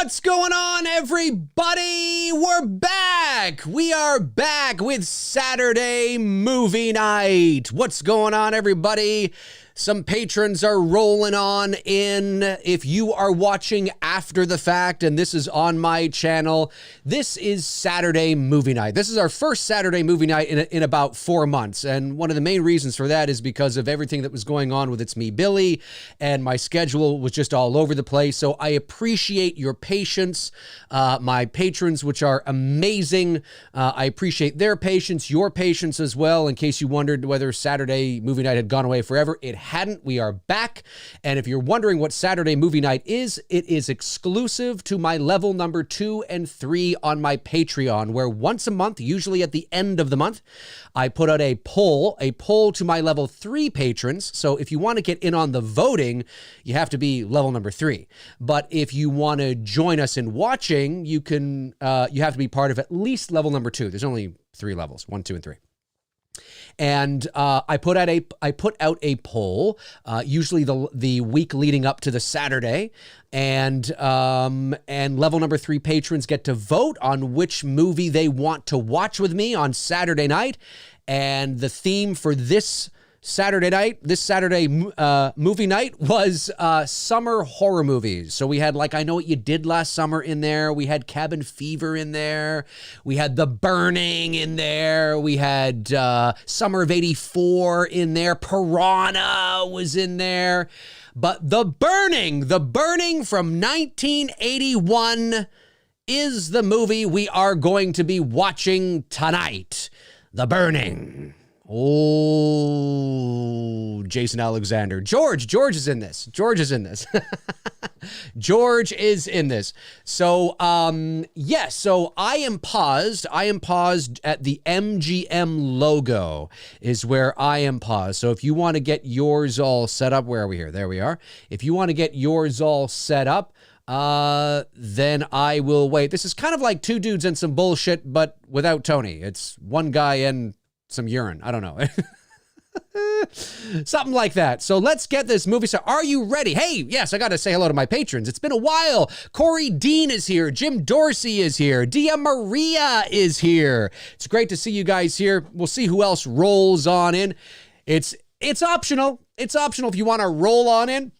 What's going on, everybody? We're back. We are back with Saturday movie night. What's going on, everybody? Some patrons are rolling on in. If you are watching after the fact and this is on my channel, this is Saturday movie night. This is our first Saturday movie night in about 4 months. And one of the main reasons for that is because of everything that was going on with It's Me, Billy, and my schedule was just all over the place. So I appreciate your patience, my patrons, which are amazing. I appreciate their patience, your patience as well, in case you wondered whether Saturday movie night had gone away forever. It hadn't. We are back. And if you're wondering what Saturday movie night is, it is exclusive to my level number 2 and 3 on my Patreon, where once a month, usually at the end of the month, I put out a poll to my level 3 patrons. So if you want to get in on the voting, you have to be level number 3. But if you want to join us in watching, you can, you have to be part of at least level number 2. There's only 3 levels, 1, 2, and 3. And I put out a poll, usually the week leading up to the Saturday, and level number 3 patrons get to vote on which movie they want to watch with me on Saturday night. And the theme for this Saturday movie night was summer horror movies. So we had like I Know What You Did Last Summer in there. We had Cabin Fever in there. We had The Burning in there. We had Summer of '84 in there. Piranha was in there. But The Burning from 1981 is the movie we are going to be watching tonight. The Burning. Oh, Jason Alexander. George is in this. George is in this. So, yes, so I am paused at the MGM logo is where I am paused. So if you want to get yours all set up, where are we here? There we are. If you want to get yours all set up, then I will wait. This is kind of like Two Dudes and Some Bullshit, but without Tony. It's one guy and some urine. I don't know. Something like that. So let's get this movie started. Are you ready? Hey, yes, I got to say hello to my patrons. It's been a while. Corey Dean is here. Jim Dorsey is here. Dia Maria is here. It's great to see you guys here. We'll see who else rolls on in. It's optional. It's optional if you want to roll on in.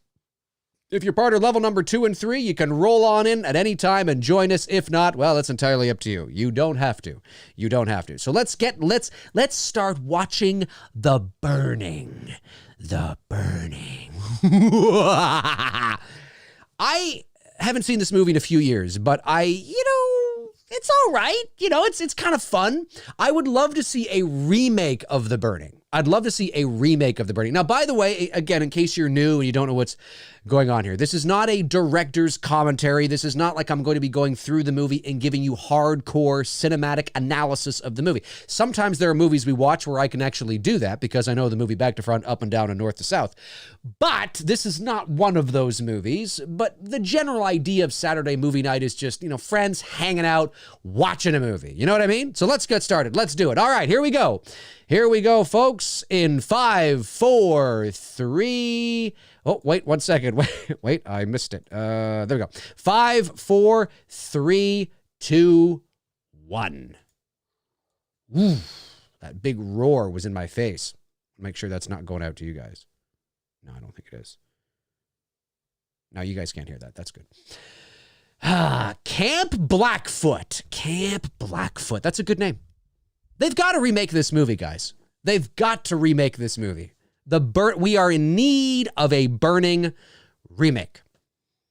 If you're part of level number 2 and 3, you can roll on in at any time and join us. If not, well, it's entirely up to you. You don't have to. You don't have to. So let's start watching The Burning. The Burning. I haven't seen this movie in a few years, but it's all right. It's kind of fun. I would love to see a remake of The Burning. I'd love to see a remake of The Burning. Now, by the way, again, in case you're new and you don't know what's going on here, this is not a director's commentary. This is not like I'm going to be going through the movie and giving you hardcore cinematic analysis of the movie. Sometimes there are movies we watch where I can actually do that because I know the movie back to front, up and down, and north to south. But this is not one of those movies. But the general idea of Saturday movie night is just, friends hanging out, watching a movie. You know what I mean? So let's get started. Let's do it. All right, here we go. Here we go, folks, in 5, 4, 3... Oh, wait, 1 second. Wait, I missed it. There we go. 5, 4, 3, 2, 1. Ooh, that big roar was in my face. Make sure that's not going out to you guys. No, I don't think it is. No, you guys can't hear that. That's good. Camp Blackfoot. Camp Blackfoot. That's a good name. They've got to remake this movie, guys. They've got to remake this movie. We are in need of a Burning remake.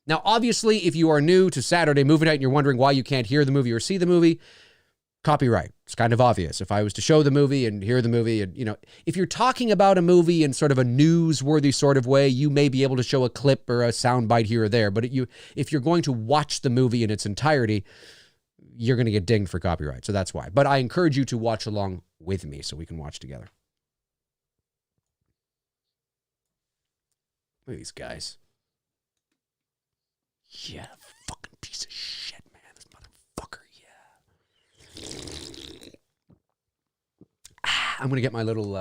Now, obviously, if you are new to Saturday movie night and you're wondering why you can't hear the movie or see the movie, copyright. It's kind of obvious. If I was to show the movie and hear the movie, and if you're talking about a movie in sort of a newsworthy sort of way, you may be able to show a clip or a soundbite here or there. But if you're going to watch the movie in its entirety, you're going to get dinged for copyright. So that's why. But I encourage you to watch along with me so we can watch together. Look at these guys. Yeah, fucking piece of shit, man. This motherfucker, yeah. I'm going to get my little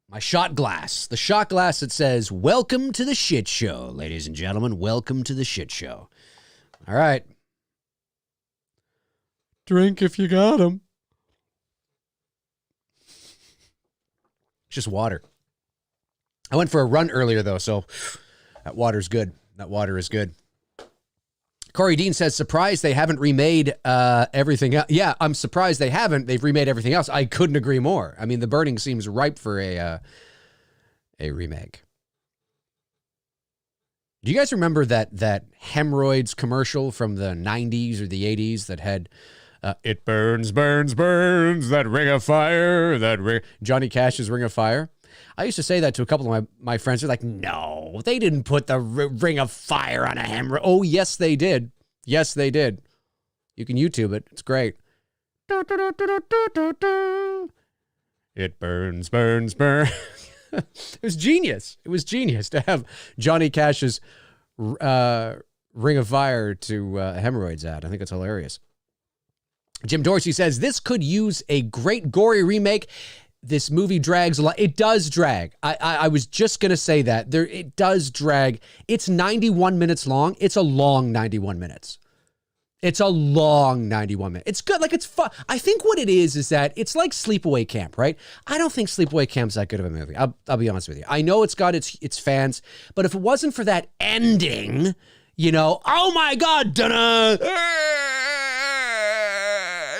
My shot glass. The shot glass that says, "Welcome to the shit show, ladies and gentlemen. Welcome to the shit show." All right. Drink if you got 'em. Just water. I went for a run earlier, though, so that water's good. That water is good. Corey Dean says, surprised they haven't remade everything else. Yeah, I'm surprised they haven't. They've remade everything else. I couldn't agree more. I mean, The Burning seems ripe for a remake. Do you guys remember that hemorrhoids commercial from the 90s or the 80s that had "It burns, burns, burns, that ring of fire, Johnny Cash's Ring of Fire? I used to say that to a couple of my friends. They're like, no, they didn't put the Ring of Fire on a hemorrhoid. Oh, yes, they did. Yes, they did. You can YouTube it. It's great. It burns, burns, burns. It was genius. It was genius to have Johnny Cash's Ring of Fire to hemorrhoids at. I think it's hilarious. Jim Dorsey says, this could use a great gory remake. This movie drags a lot. It does drag. I was just going to say that. It does drag. It's 91 minutes long. It's a long 91 minutes. It's a long 91 minutes. It's good. Like, it's fun. I think what it is that it's like Sleepaway Camp, right? I don't think Sleepaway Camp's that good of a movie. I'll be honest with you. I know it's got its fans, but if it wasn't for that ending, you know, oh my God, dunna,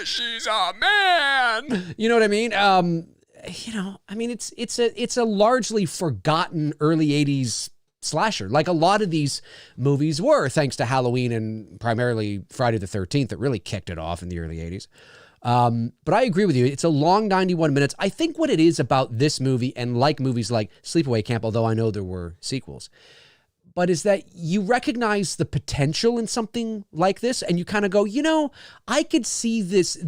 she's a man. You know what I mean? You know, I mean, it's a largely forgotten early 80s slasher, like a lot of these movies were, thanks to Halloween and primarily Friday the 13th that really kicked it off in the early 80s. But I agree with you. It's a long 91 minutes. I think what it is about this movie, and like movies like Sleepaway Camp, although I know there were sequels, but is that you recognize the potential in something like this, and you kind of go, you know, I could see this.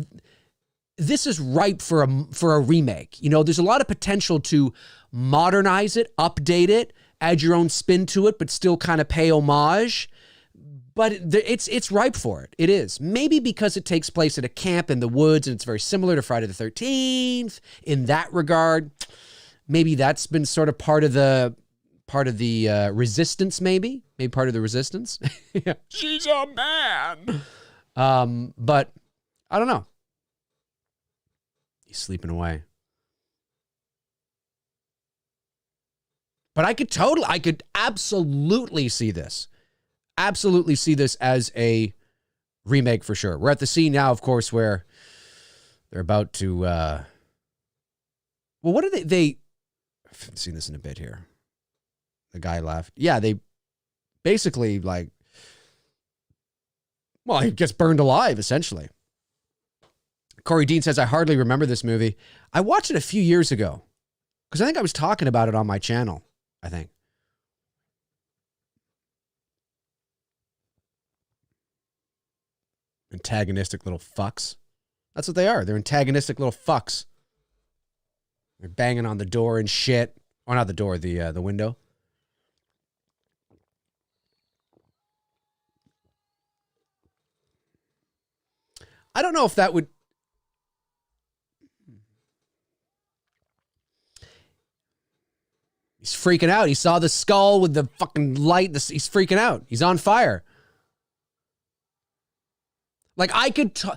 This is ripe for a remake. You know, there's a lot of potential to modernize it, update it, add your own spin to it, but still kind of pay homage. But it's ripe for it. It is. Maybe because it takes place at a camp in the woods and it's very similar to Friday the 13th in that regard. Maybe that's been sort of part of the resistance, maybe part of the resistance. Yeah. She's a man. But I don't know. He's sleeping away. But I could absolutely see this. Absolutely see this as a remake for sure. We're at the scene now, of course, where they're about to, well, what are they, I've seen this in a bit here. The guy laughed. Yeah, they basically like, well, he gets burned alive, essentially. Corey Dean says, I hardly remember this movie. I watched it a few years ago because I think I was talking about it on my channel, I think. Antagonistic little fucks. That's what they are. They're antagonistic little fucks. They're banging on the door and shit. Or not the door, the window. I don't know if that would... He's freaking out. He saw the skull with the fucking light. He's freaking out. He's on fire. Like, I could... Do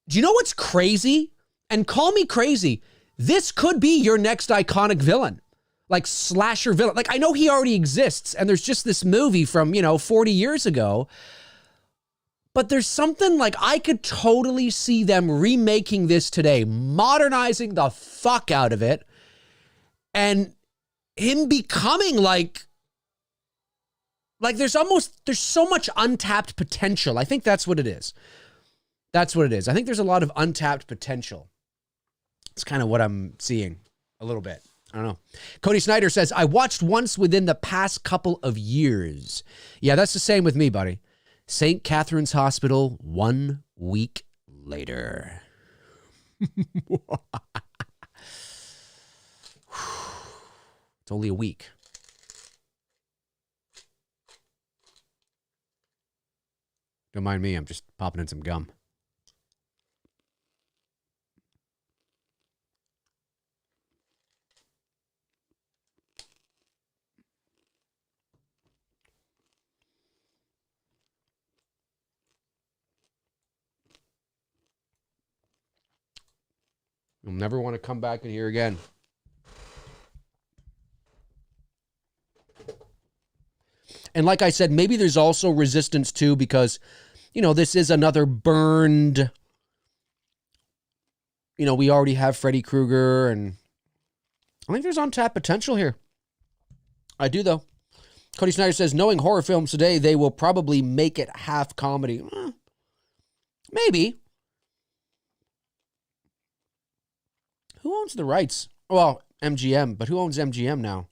you know what's crazy? And call me crazy. This could be your next iconic villain. Like, slasher villain. Like, I know he already exists, and there's just this movie from, 40 years ago. But there's something like, I could totally see them remaking this today, modernizing the fuck out of it, and him becoming like there's so much untapped potential. I think that's what it is. That's what it is. I think there's a lot of untapped potential. It's kind of what I'm seeing a little bit. I don't know. Cody Snyder says, I watched once within the past couple of years. Yeah, that's the same with me, buddy. St. Catherine's Hospital 1 week later. It's only a week. Don't mind me. I'm just popping in some gum. You'll never want to come back in here again. And like I said, maybe there's also resistance too because, you know, this is another burned, you know, we already have Freddy Krueger, and I think there's untapped potential here. I do, though. Cody Snyder says, knowing horror films today, they will probably make it half comedy. Maybe. Who owns the rights? Well, MGM, but who owns MGM now?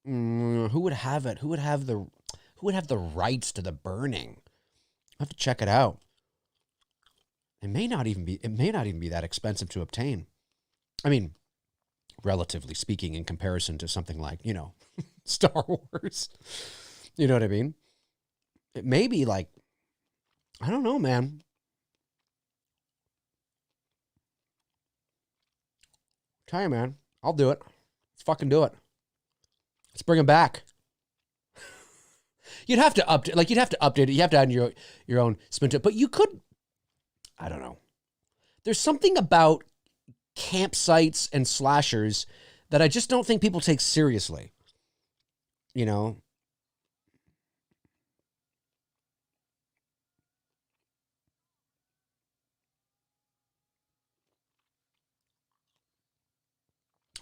Who would have it? Who would have the rights to The Burning? I have to check it out. It may not even be that expensive to obtain. I mean, relatively speaking, in comparison to something like, you know, Star Wars. You know what I mean? It may be like, I don't know, man. Tell you, man, I'll do it. Let's fucking do it. Let's bring him back. You'd have to update, like you'd have to update it. You have to add your own spin to it. But you could, I don't know. There's something about campsites and slashers that I just don't think people take seriously. You know?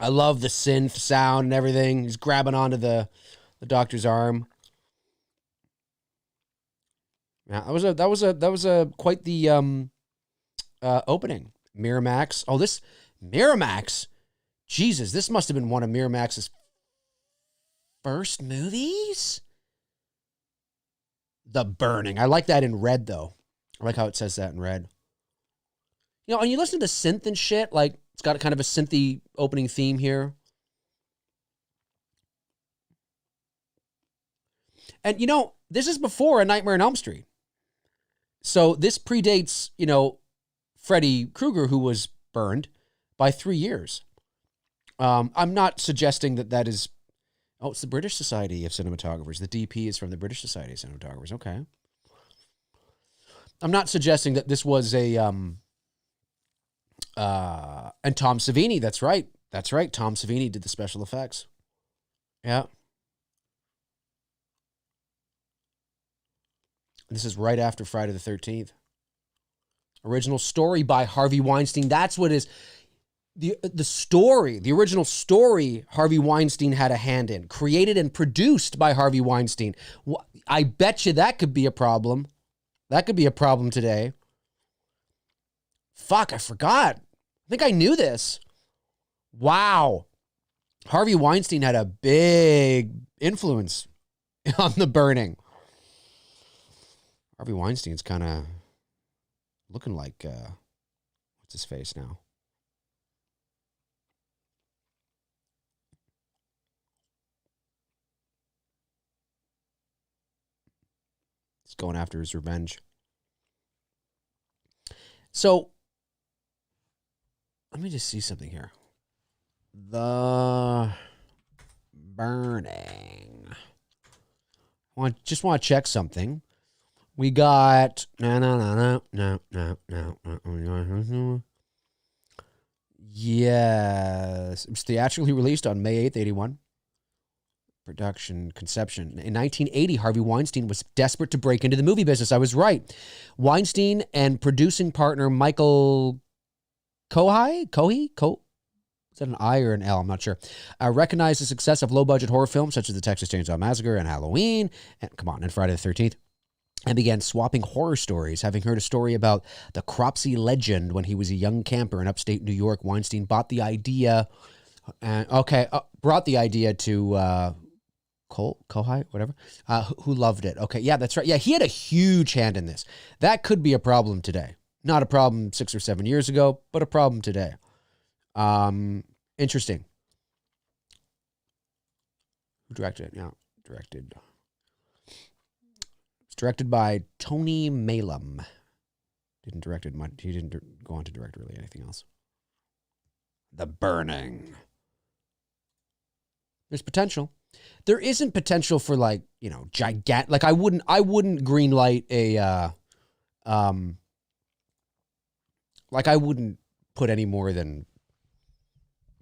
I love the synth sound and everything. He's grabbing onto the doctor's arm. Yeah, that was a quite the opening. Miramax. Oh, this Miramax. Jesus, this must have been one of Miramax's first movies. The Burning. I like that in red, though. I like how it says that in red. You know, and you listen to the synth and shit, like, it's got a kind of a synthy opening theme here. And, you know, this is before A Nightmare on Elm Street. So this predates, you know, Freddy Krueger, who was burned, by 3 years. I'm not suggesting that is... Oh, it's the British Society of Cinematographers. The DP is from the British Society of Cinematographers. Okay. I'm not suggesting that this was a... and Tom Savini, that's right. That's right. Tom Savini did the special effects. Yeah. This is right after Friday the 13th. Original story by Harvey Weinstein. That's what is the story, the original story Harvey Weinstein had a hand in. Created and produced by Harvey Weinstein. I bet you that could be a problem. That could be a problem today. Fuck, I forgot. I think I knew this. Wow. Harvey Weinstein had a big influence on The Burning. Harvey Weinstein's kind of looking like, what's his face now? He's going after his revenge. So, let me just see something here. The Burning. Just want to check something. We got no. Yes, it was theatrically released on May 8th, 81. Production, conception. In 1980, Harvey Weinstein was desperate to break into the movie business. I was right. Weinstein and producing partner Michael Cohey? Is that an I or an L? I'm not sure. Recognized the success of low-budget horror films such as The Texas Chainsaw Massacre and Halloween, and Friday the 13th, and began swapping horror stories. Having heard a story about the Cropsey legend when he was a young camper in upstate New York, Weinstein brought the idea to Kohai, whatever, who loved it. Okay, yeah, that's right. Yeah, he had a huge hand in this. That could be a problem today. Not a problem 6 or 7 years ago, but a problem today. Interesting. Who directed it? Yeah, it's directed by Tony Malum. He didn't go on to direct really anything else. The Burning. There's potential. There isn't potential for, like, you know, gigantic. Like, I wouldn't greenlight a like, I wouldn't put any more than,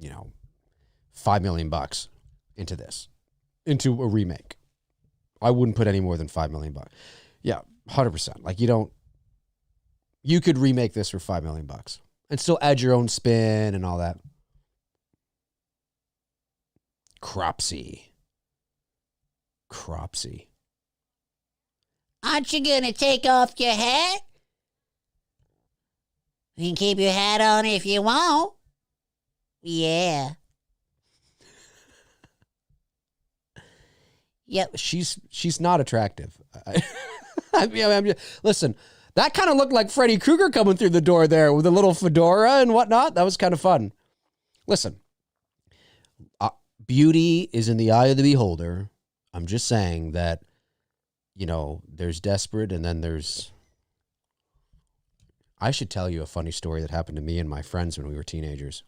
$5 million into this, into a remake. I wouldn't put any more than $5 million. Yeah, 100%. Like you could remake this for $5 million and still add your own spin and all that. Cropsy. Aren't you going to take off your hat? You can keep your hat on if you want. Yeah. Yep. She's not attractive. Listen, that kind of looked like Freddy Krueger coming through the door there with a little fedora and whatnot. That was kind of fun. Listen, beauty is in the eye of the beholder. I'm just saying that, there's desperate and then there's... I should tell you a funny story that happened to me and my friends when we were teenagers.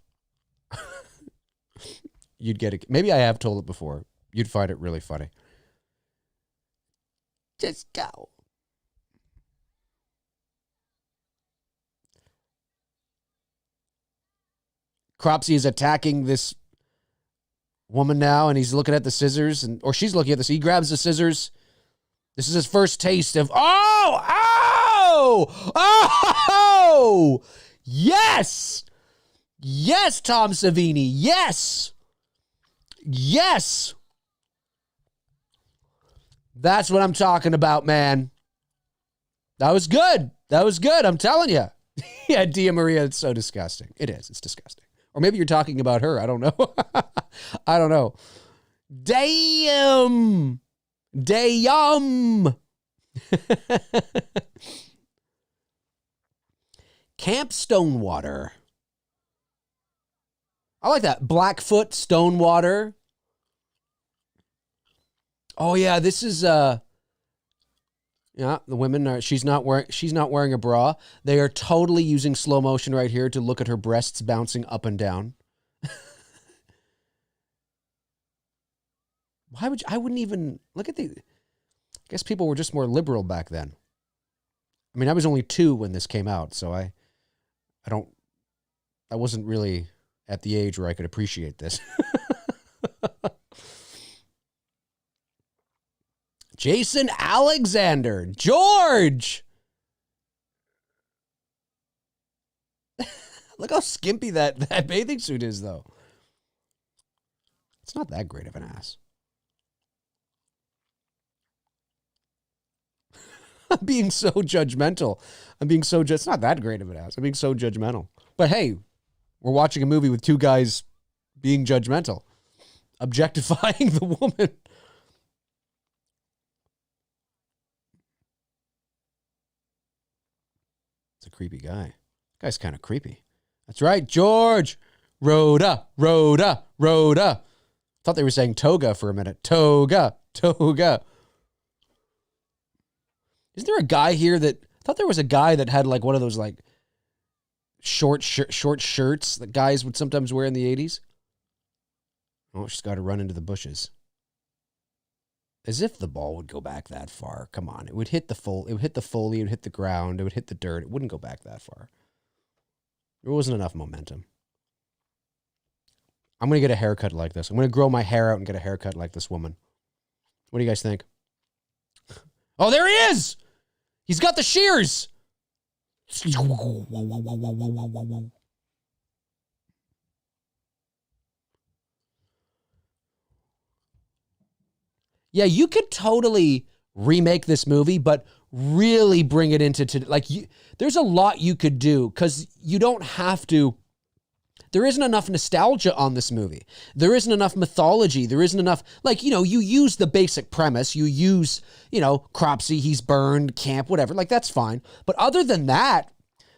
You'd get it. Maybe I have told it before. You'd find it really funny. Just go. Cropsy is attacking this woman now, and he's looking at the scissors, or she's looking at this. He grabs the scissors. This is his first taste of, oh, yes, Tom Savini, yes. That's what I'm talking about, man. That was good. I'm telling you. Yeah, Dia Maria, it's so disgusting. It is. It's disgusting. Or maybe you're talking about her. I don't know. I don't know. Damn. Camp Stonewater. I like that. Blackfoot, Stonewater. Oh yeah, this is the women are she's not wearing a bra. They are totally using slow motion right here to look at her breasts bouncing up and down. I wouldn't even look at I guess people were just more liberal back then. I mean, I was only 2 when this came out, so I wasn't really at the age where I could appreciate this. Jason Alexander. George! Look how skimpy that bathing suit is, though. It's not that great of an ass. I'm being so judgmental. It's not that great of an ass. I'm being so judgmental. But hey, we're watching a movie with 2 guys being judgmental, objectifying the woman. It's a creepy guy. Guy's kind of creepy. That's right, George. Rhoda. Thought they were saying toga for a minute. Toga. Isn't there a guy here I thought there was a guy that had like one of those like short shirts that guys would sometimes wear in the 80s? Oh, she's got to run into the bushes. As if the ball would go back that far. Come on. It would hit the foley, it would hit the ground, it would hit the dirt. It wouldn't go back that far. There wasn't enough momentum. I'm going to get a haircut like this. I'm going to grow my hair out and get a haircut like this woman. What do you guys think? Oh, there he is! He's got the shears! Yeah, you could totally remake this movie, but really bring it into there's a lot you could do because you don't have to. There isn't enough nostalgia on this movie. There isn't enough mythology. There isn't enough, you use the basic premise. You use, Cropsy, he's burned, camp, whatever. That's fine. But other than that,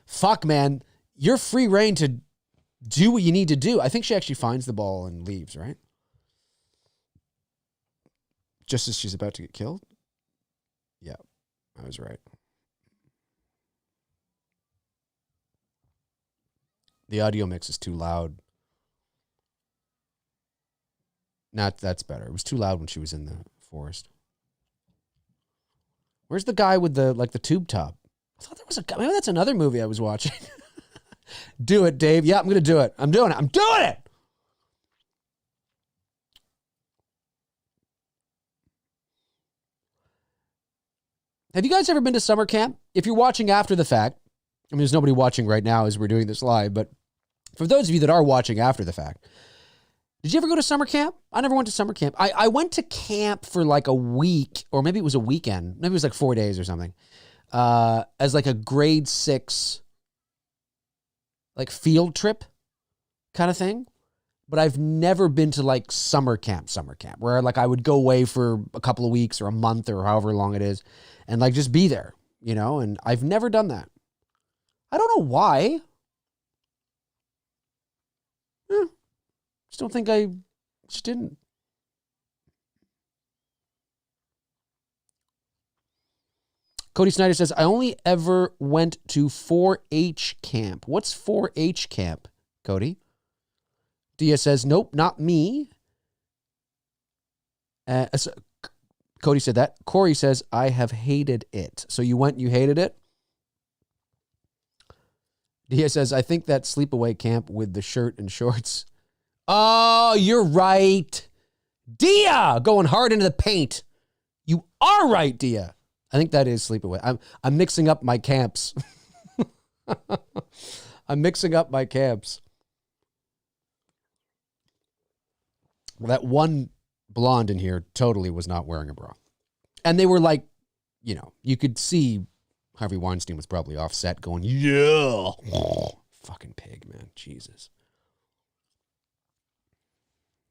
fuck, man, you're free reign to do what you need to do. I think she actually finds the ball and leaves, right? Just as she's about to get killed? Yeah, I was right. The audio mix is too loud. That's better. It was too loud when she was in the forest. Where's the guy with the tube top? I thought there was a guy. Maybe that's another movie I was watching. Do it, Dave. Yeah, I'm going to do it. I'm doing it. I'm doing it. Have you guys ever been to summer camp? If you're watching after the fact, I mean, there's nobody watching right now as we're doing this live, but for those of you that are watching after the fact, did you ever go to summer camp? I never went to summer camp. I went to camp for like a week, or maybe it was a weekend. Maybe it was like 4 days or something, as like a grade 6, like field trip kind of thing. But I've never been to like summer camp, where like I would go away for a couple of weeks or a month or however long it is and like just be there, you know, and I've never done that. I don't know why. Just don't think I just didn't. Cody Snyder says, I only ever went to 4-H camp. What's 4-H camp, Cody? Dia says, nope, not me. Cody said that. Corey says, I have hated it. So you went and you hated it? Dia says, I think that sleepaway camp with the shirt and shorts. Oh, you're right. Dia, going hard into the paint. You are right, Dia. I think that is sleepaway. I'm mixing up my camps. I'm mixing up my camps. Well, that one blonde in here totally was not wearing a bra. And they were like, you know, you could see Harvey Weinstein was probably offset going, yeah. Fucking pig, man. Jesus.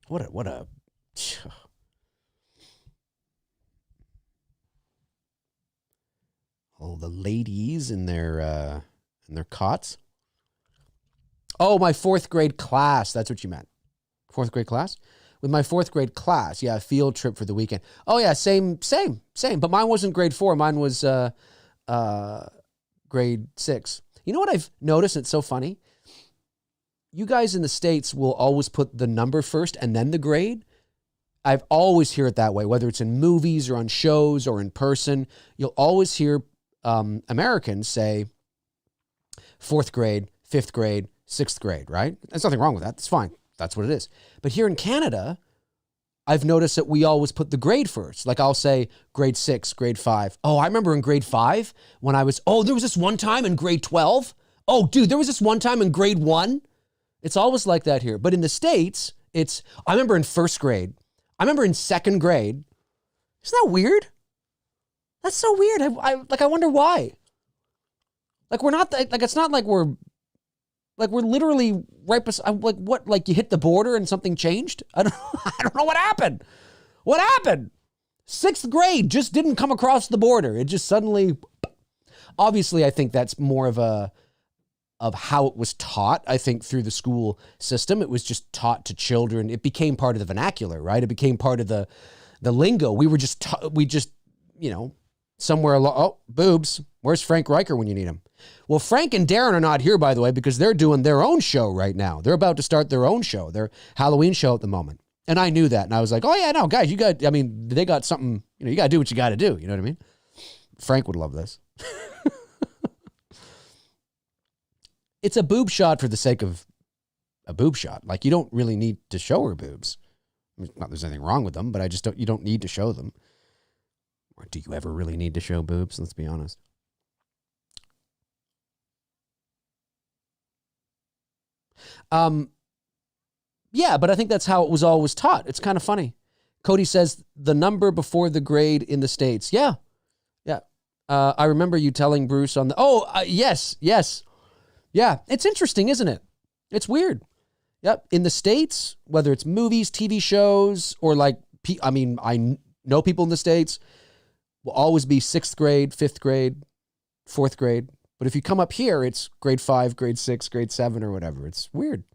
What a. Oh, the ladies in their cots. Oh, my 4th grade class. That's what you meant. 4th grade class? With my 4th grade class, yeah, field trip for the weekend. Oh yeah, same. But mine wasn't grade 4. Mine was grade 6. You know what I've noticed? It's so funny. You guys in the States will always put the number first and then the grade. I've always hear it that way, whether it's in movies or on shows or in person. You'll always hear Americans say 4th grade, 5th grade, 6th grade, right? There's nothing wrong with that. It's fine. That's what it is. But here in Canada, I've noticed that we always put the grade first. Like I'll say grade 6, grade 5. Oh, I remember in grade 5 when there was this one time in grade 12. Oh, dude, there was this one time in grade 1. It's always like that here. But in the States, I remember in 1st grade. I remember in 2nd grade. Isn't that weird? That's so weird. I wonder why. Like we're not, like it's not like we're literally right beside, like what, like you hit the border and something changed? I don't know what happened. What happened? 6th grade just didn't come across the border. It just suddenly, obviously I think that's more of how it was taught. I think through the school system, it was just taught to children. It became part of the vernacular, right? It became part of the lingo. We just, you know, somewhere along, oh, boobs. Where's Frank Riker when you need him? Well, Frank and Darren are not here, by the way, because they're doing their own show right now. They're about to start their own show, their Halloween show at the moment. And I knew that. And I was like, oh, yeah, no, guys, they got something, you know, you got to do what you got to do. You know what I mean? Frank would love this. It's a boob shot for the sake of a boob shot. Like, you don't really need to show her boobs. I mean, not that there's anything wrong with them, but you don't need to show them. Or do you ever really need to show boobs? Let's be honest. Yeah, but I think that's how it was always taught. It's kind of funny. Cody says the number before the grade in the States. Yeah. I remember you telling Bruce on the, yes. Yeah. It's interesting, isn't it? It's weird. Yep. In the States, whether it's movies, TV shows, or like, I know people in the States will always be 6th grade, 5th grade, 4th grade. But if you come up here, it's grade 5, grade 6, grade 7, or whatever. It's weird.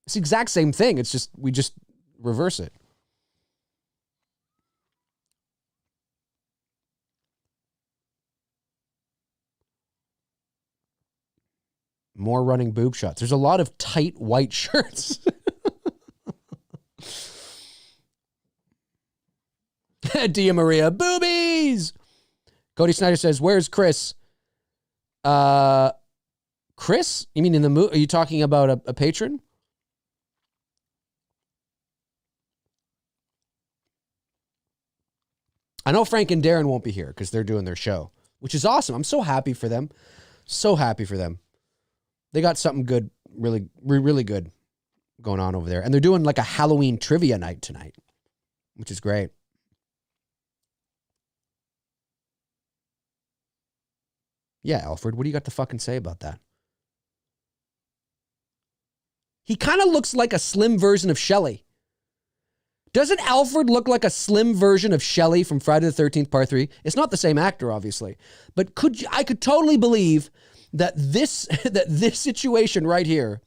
It's the exact same thing. It's just, we just reverse it. More running boob shots. There's a lot of tight white shirts. Dia Maria, boobies. Cody Snyder says, where's Chris? Chris? You mean in the movie? Are you talking about a patron? I know Frank and Darren won't be here because they're doing their show, which is awesome. I'm so happy for them. So happy for them. They got something good, really, really good going on over there. And they're doing like a Halloween trivia night tonight, which is great. Yeah, Alfred, what do you got to fucking say about that? He kind of looks like a slim version of Shelley. Doesn't Alfred look like a slim version of Shelley from Friday the 13th Part 3? It's not the same actor, obviously. But I could totally believe that this situation right here,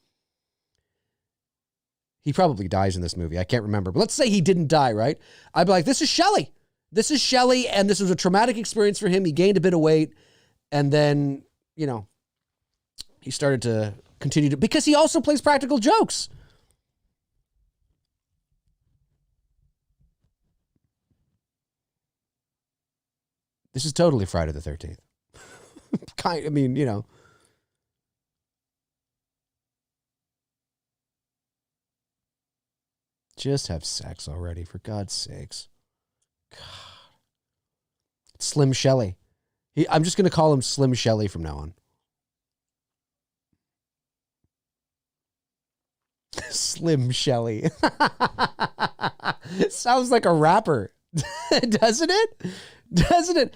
he probably dies in this movie. I can't remember. But let's say he didn't die, right? I'd be like, this is Shelley. This is Shelley, and this was a traumatic experience for him. He gained a bit of weight, and then, you know, he started to continue to... Because he also plays practical jokes. This is totally Friday the 13th. I mean, you know. Just have sex already, for God's sakes. God. It's Slim Shelley. I'm just going to call him Slim Shelley from now on. Slim Shelley. Sounds like a rapper. Doesn't it? Doesn't it?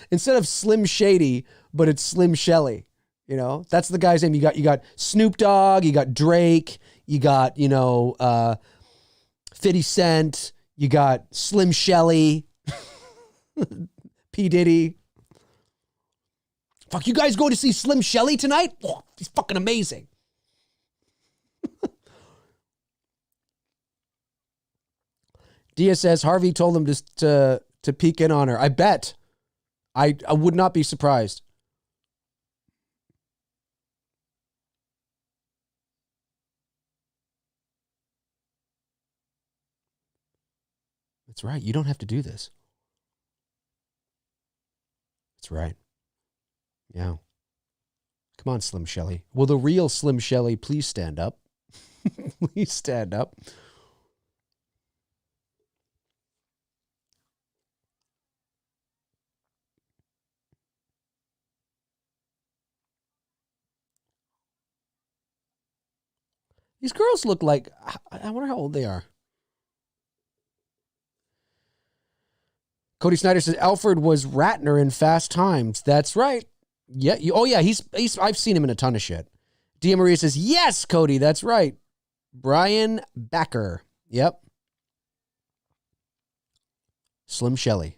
Instead of Slim Shady, but it's Slim Shelley. You know, that's the guy's name. You got Snoop Dogg, you got Drake, you got, 50 Cent, you got Slim Shelley, P. Diddy. Fuck, you guys going to see Slim Shelley tonight? Oh, he's fucking amazing. Dia says Harvey told him to peek in on her. I bet. I would not be surprised. That's right. You don't have to do this. That's right. Yeah. Come on, Slim Shelley. Will the real Slim Shelley please stand up? Please stand up. These girls look like, I wonder how old they are. Cody Snyder says Alfred was Ratner in Fast Times. That's right. Yeah. He's I've seen him in a ton of shit. Dia Maria says, yes, Cody, that's right. Brian Backer. Yep. Slim Shelley.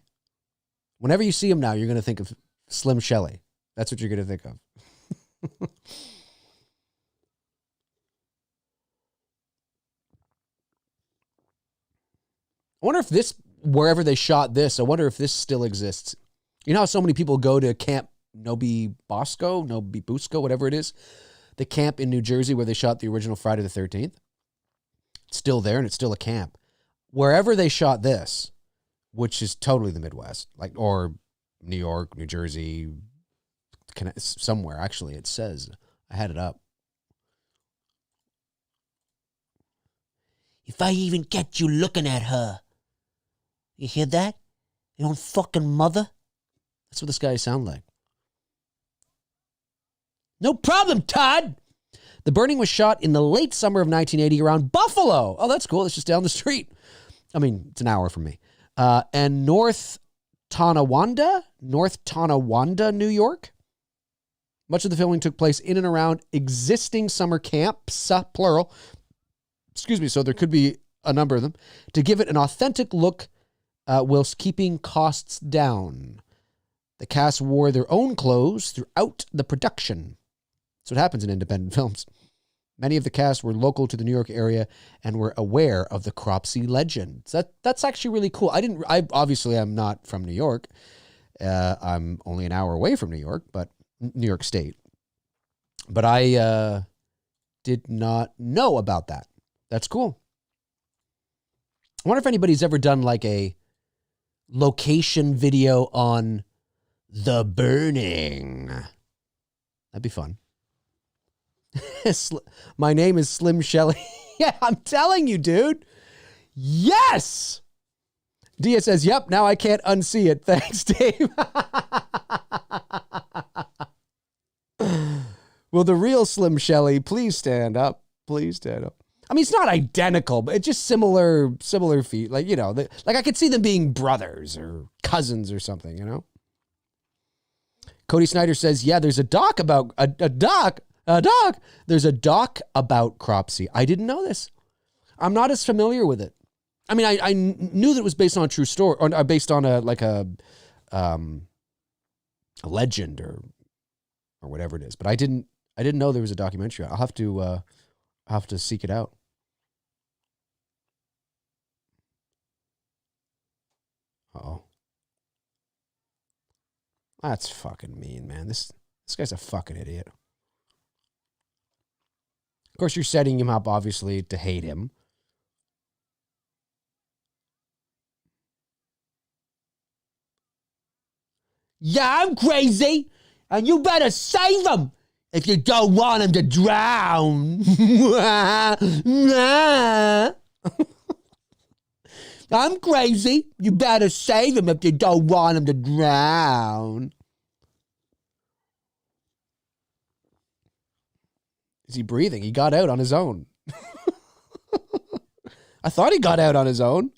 Whenever you see him now, you're going to think of Slim Shelley. That's what you're going to think of. I wonder if this, wherever they shot this, I wonder if this still exists. You know how so many people go to Camp Nobi Bosco, whatever it is? The camp in New Jersey where they shot the original Friday the 13th. It's still there and it's still a camp. Wherever they shot this, which is totally the Midwest, or New York, New Jersey, somewhere, actually, it says. I had it up. If I even get you looking at her. You hear that? Your own fucking mother? That's what this guy sound like. No problem, Todd. The burning was shot in the late summer of 1980 around Buffalo. Oh, that's cool. It's just down the street. I mean, it's an hour from me. And North Tonawanda, New York. Much of the filming took place in and around existing summer camps, plural. Excuse me, so there could be a number of them, to give it an authentic look whilst keeping costs down. The cast wore their own clothes throughout the production. That's what happens in independent films. Many of the cast were local to the New York area and were aware of the Cropsey legend. That's actually really cool. I'm not from New York. I'm only an hour away from New York, but New York State. But I did not know about that. That's cool. I wonder if anybody's ever done like a location video on The Burning. That'd be fun. My name is Slim Shelley. Yeah, I'm telling you, dude. Yes! Dia says, yep, now I can't unsee it. Thanks, Dave. Will the real Slim Shelley please stand up? Please stand up. I mean, it's not identical, but it's just similar feet. Like, you know, like I could see them being brothers or cousins or something, you know? Cody Snyder says, yeah, there's a doc about, there's a doc about Cropsey. I didn't know this. I'm not as familiar with it. I mean, I knew that it was based on a true story, or based on a legend or whatever it is. But I didn't know there was a documentary. I'll have to seek it out. Uh-oh. That's fucking mean, man. This guy's a fucking idiot. Of course, you're setting him up, obviously, to hate him. Yeah, I'm crazy, and you better save him if you don't want him to drown. I'm crazy. You better save him if you don't want him to drown. Is he breathing? He got out on his own. I thought he got out on his own.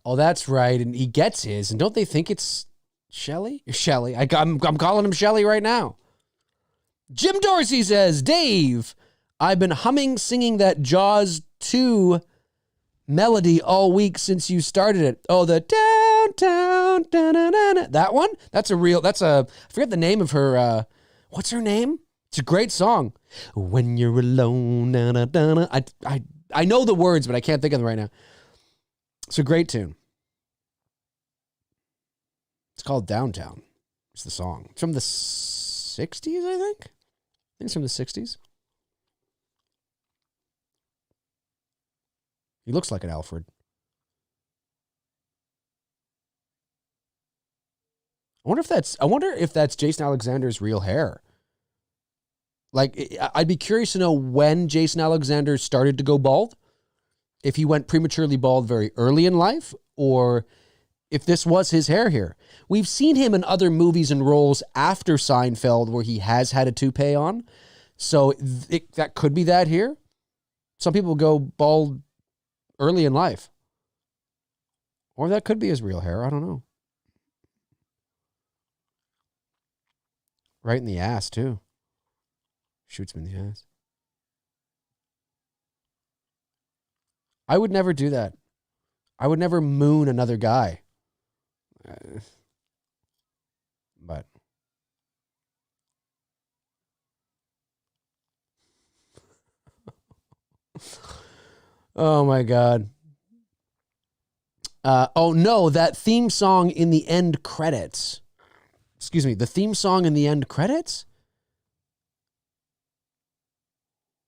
Oh, that's right. And he gets his. And don't they think it's Shelley? Shelley. I'm calling him Shelley right now. Jim Dorsey says, Dave, I've been singing that Jaws 2 melody all week since you started it. Oh, the downtown, da-na-na-na. That one? I forget the name of her, what's her name? It's a great song. When you're alone, na-na-na-na. I know the words, but I can't think of them right now. It's a great tune. It's called Downtown. It's the song. It's from the 60s, I think. I think it's from the 60s. He looks like an Alfred. I wonder if that's Jason Alexander's real hair. Like, I'd be curious to know when Jason Alexander started to go bald. If he went prematurely bald very early in life, or if this was his hair here. We've seen him in other movies and roles after Seinfeld where he has had a toupee on. So that could be that here. Some people go bald early in life. Or that could be his real hair. I don't know. Right in the ass, too. Shoots him in the ass. I would never do that. I would never moon another guy. But oh my God. Oh no, that theme song in the end credits. Excuse me, the theme song in the end credits?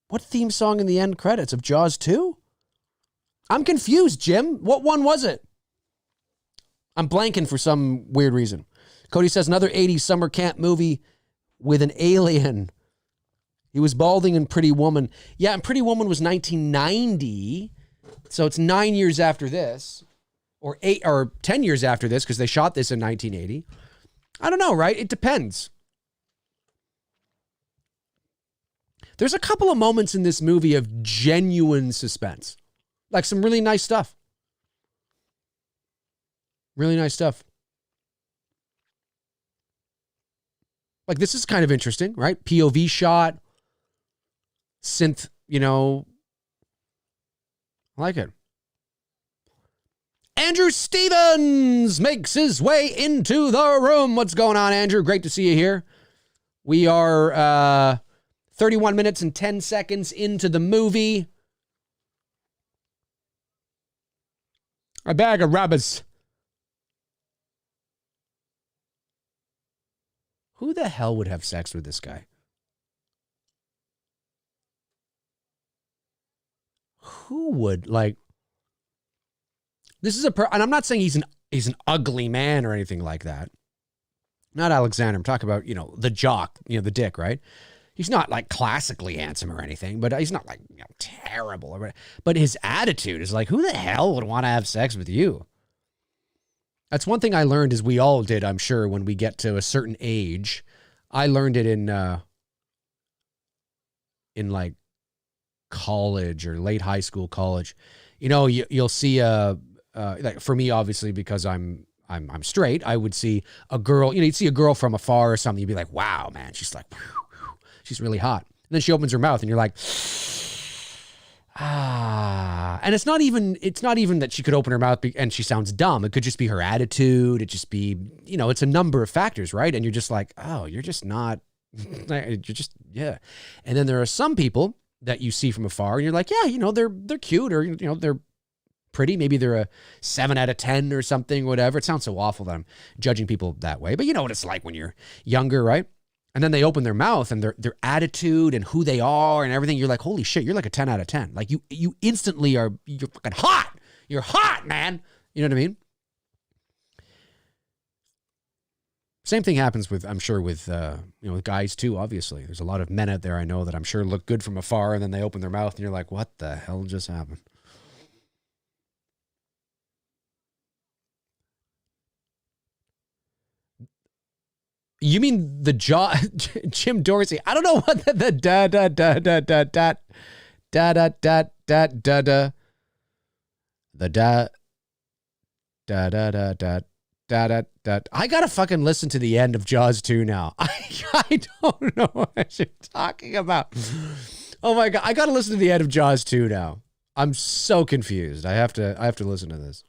What theme song in the end credits of Jaws 2? I'm confused, Jim. What one was it? I'm blanking for some weird reason. Cody says another 80s summer camp movie with an alien. He was balding in Pretty Woman. Yeah, and Pretty Woman was 1990. So it's 9 years after this. Or 10 years after this, because they shot this in 1980. I don't know, right? It depends. There's a couple of moments in this movie of genuine suspense. Like some really nice stuff. Really nice stuff. Like this is kind of interesting, right? POV shot. Synth, I like it. Andrew Stevens makes his way into the room. What's going on, Andrew? Great to see you here. We are 31 minutes and 10 seconds into the movie. A bag of rubbers. Who the hell would have sex with this guy? Who would, like, this is and I'm not saying he's an ugly man or anything like that. Not Alexander. I'm talking about, the jock, the dick, right? He's not like classically handsome or anything, but he's not like, terrible. But his attitude is like, who the hell would want to have sex with you? That's one thing I learned, as we all did, I'm sure, when we get to a certain age. I learned it in like college or late high school, college. You'll see like for me, obviously, because I'm straight, I would see a girl, you'd see a girl from afar or something. You'd be like, wow, man, she's like, she's really hot. And then she opens her mouth and you're like, and it's not even that she could open her mouth and she sounds dumb. It could just be her attitude. It just be, it's a number of factors, right? And you're just like, oh, you're just not, you're just, yeah. And then there are some people that you see from afar and you're like, yeah, they're cute, or, they're pretty. Maybe they're a 7 out of 10 or something, whatever. It sounds so awful that I'm judging people that way, but you know what it's like when you're younger, right? And then they open their mouth and their attitude and who they are and everything. You're like, holy shit, you're like a 10 out of 10. Like you instantly you're fucking hot. You're hot, man. You know what I mean? Same thing happens with, I'm sure, with guys too, obviously. There's a lot of men out there I know that I'm sure look good from afar, and then they open their mouth and you're like, what the hell just happened? You mean the Jim Dorsey? I don't know what the da da da da da da da da da da da da the da da da da da da da da. I gotta fucking listen to the end of Jaws 2 now. I don't know what you're talking about. Oh my god, I gotta listen to the end of Jaws 2 now. I'm so confused. I have to listen to this.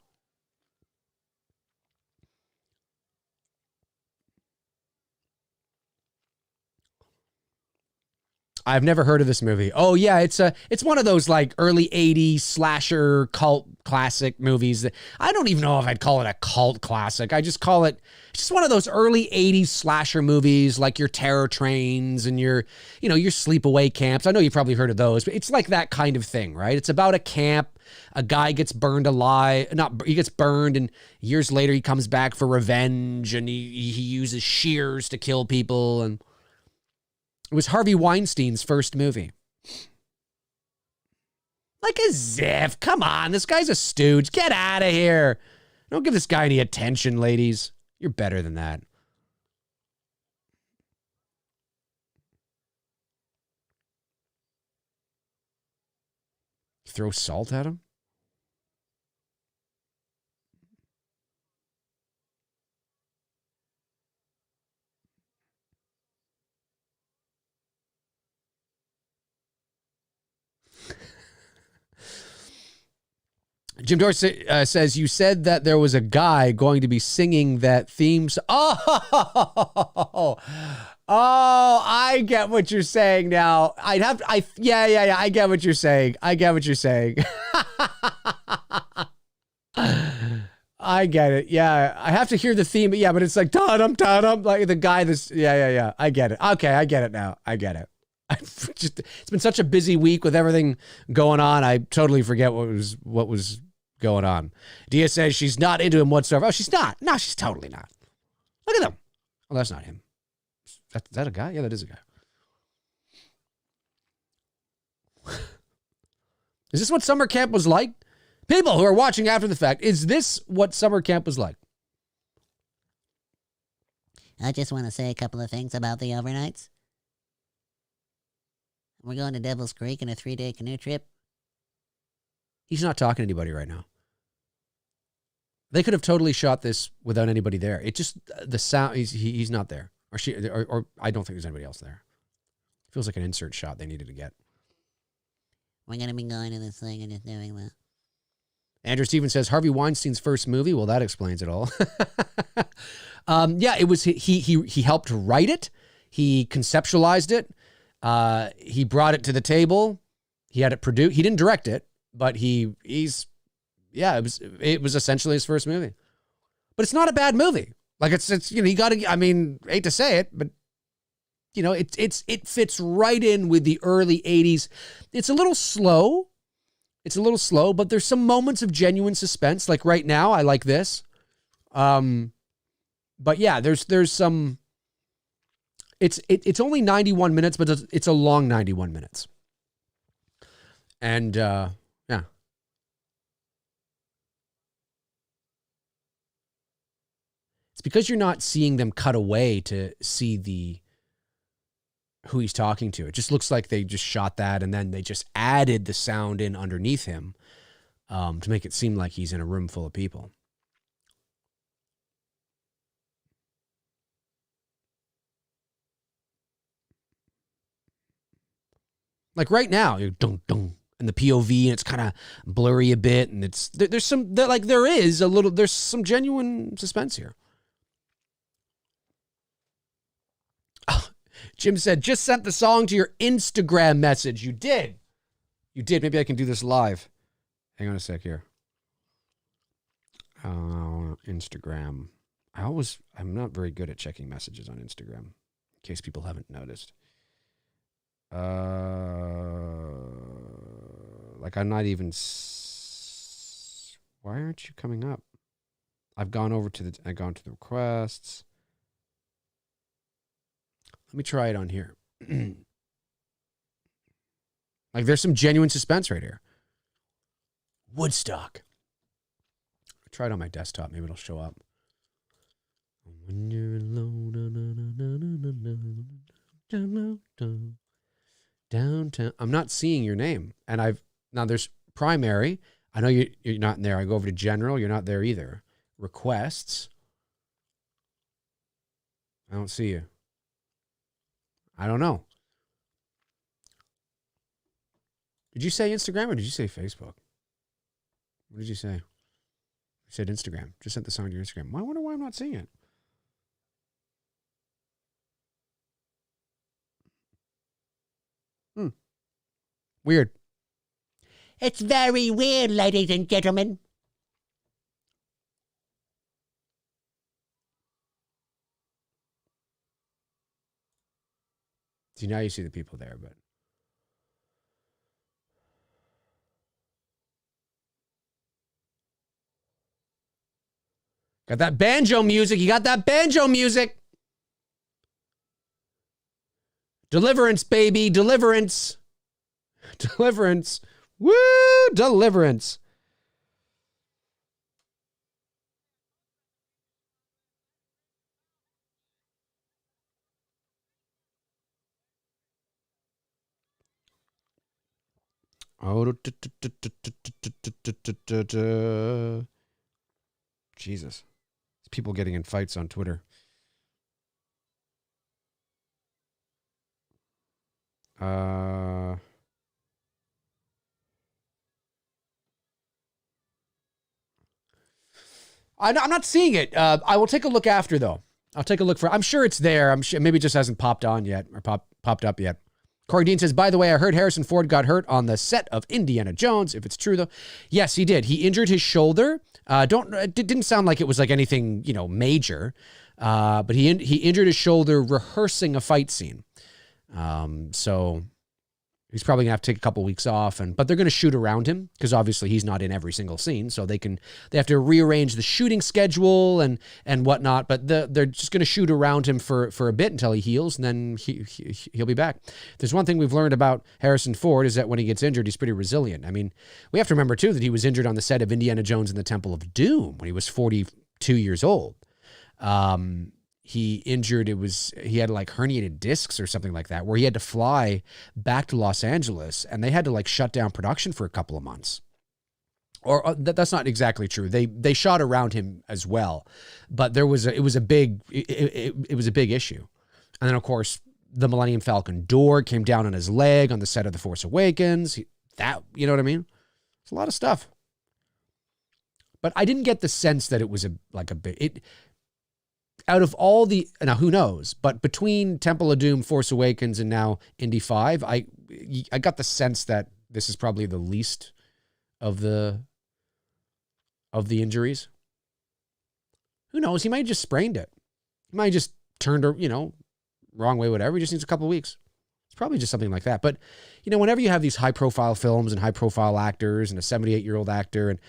I've never heard of this movie. Oh yeah, it's one of those like early 80s slasher cult classic movies that I don't even know if I'd call it a cult classic. I just call it just one of those early 80s slasher movies, like your Terror Trains and your sleepaway camps. I know you've probably heard of those, but it's like that kind of thing, right? It's about a camp. A guy gets burned alive. He gets burned, and years later he comes back for revenge, and he uses shears to kill people. And it was Harvey Weinstein's first movie. Like as if, come on, this guy's a stooge. Get out of here. Don't give this guy any attention, ladies. You're better than that. Throw salt at him? Jim Dorsey says, you said that there was a guy going to be singing that theme. Oh, I get what you're saying now. Yeah, I get what you're saying. I get it. Yeah, I have to hear the theme. Yeah, but it's like, ta-dum, ta-dum, like the guy that's, yeah. I get it. Okay, I get it now. I get it. It's been such a busy week with everything going on. I totally forget what was going on. Dia says she's not into him whatsoever. Oh, she's not. No, she's totally not. Look at him. Oh, that's not him. Is that a guy? Yeah, that is a guy. Is this what summer camp was like? People who are watching after the fact, is this what summer camp was like? I just want to say a couple of things about the overnights. We're going to Devil's Creek in a 3-day canoe trip. He's not talking to anybody right now. They could have totally shot this without anybody there. It just, the sound, he's not there. Or I don't think there's anybody else there. Feels like an insert shot they needed to get. We're going to be going to this thing and just doing that. Andrew Stevens says, Harvey Weinstein's first movie? Well, that explains it all. Yeah, it was, he helped write it. He conceptualized it. He brought it to the table. He had it produced. He didn't direct it, but it was essentially his first movie. But it's not a bad movie. Like it's hate to say it, but it fits right in with the early 80s. It's a little slow. But there's some moments of genuine suspense. Like right now, I like this. But yeah, there's some. It's only 91 minutes, but it's a long 91 minutes. And yeah. It's because you're not seeing them cut away to see who he's talking to. It just looks like they just shot that and then they just added the sound in underneath him to make it seem like he's in a room full of people. Like right now, you're dun dun, and the POV, and it's kind of blurry a bit, and there's some genuine suspense here. Jim said, just sent the song to your Instagram message. You did. Maybe I can do this live. Hang on a sec here. Instagram. I'm not very good at checking messages on Instagram, in case people haven't noticed. Like I'm not even. Why aren't you coming up? I've gone to the requests. Let me try it on here. Like there's some genuine suspense right here. Woodstock. Try it on my desktop. Maybe it'll show up. When you're alone, downtown. I'm not seeing your name. And now there's primary. I know you're not in there. I go over to general. You're not there either. Requests. I don't see you. I don't know. Did you say Instagram or did you say Facebook? What did you say? You said Instagram. Just sent the song to your Instagram. I wonder why I'm not seeing it. Weird. It's very weird, ladies and gentlemen. See, now you see the people there, but. Got that banjo music. You got that banjo music. Deliverance, baby. Deliverance. Deliverance. Woo! Deliverance. Oh, Jesus. People getting in fights on Twitter. I'm not seeing it. I will take a look after, though. I'll take a look I'm sure it's there. I'm sure maybe it just hasn't popped on yet or popped up yet. Corey Dean says, by the way, I heard Harrison Ford got hurt on the set of Indiana Jones. If it's true, though. Yes, he did. He injured his shoulder. It didn't sound like it was like anything, major. But he injured his shoulder rehearsing a fight scene. So he's probably gonna have to take a couple weeks off, but they're gonna shoot around him because obviously he's not in every single scene, so they have to rearrange the shooting schedule and whatnot. But they're just gonna shoot around him for a bit until he heals, and then he'll be back. There's one thing we've learned about Harrison Ford is that when he gets injured, he's pretty resilient. I mean, we have to remember too that he was injured on the set of Indiana Jones and the Temple of Doom when he was 42 years old. He had like herniated discs or something like that, where he had to fly back to Los Angeles and they had to like shut down production for a couple of months. Or that's not exactly true. They shot around him as well, but it was a big issue. And then of course the Millennium Falcon door came down on his leg on the set of The Force Awakens. You know what I mean? It's a lot of stuff. But I didn't get the sense that it was out of all now who knows, but between Temple of Doom, Force Awakens, and now Indy 5, I got the sense that this is probably the least of the injuries. Who knows? He might have just sprained it. He might have just turned, wrong way, whatever. He just needs a couple of weeks. It's probably just something like that. But, whenever you have these high-profile films and high-profile actors and a 78-year-old actor and,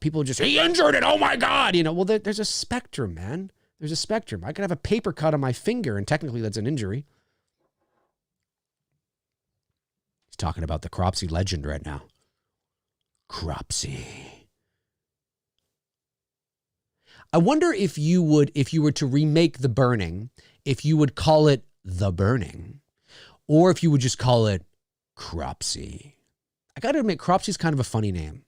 people just, he injured it, oh my God, well, there's a spectrum, man. There's a spectrum. I could have a paper cut on my finger, and technically that's an injury. He's talking about the Cropsey legend right now. Cropsey. I wonder if you were to remake The Burning, if you would call it The Burning, or if you would just call it Cropsey. I got to admit, Cropsey's kind of a funny name.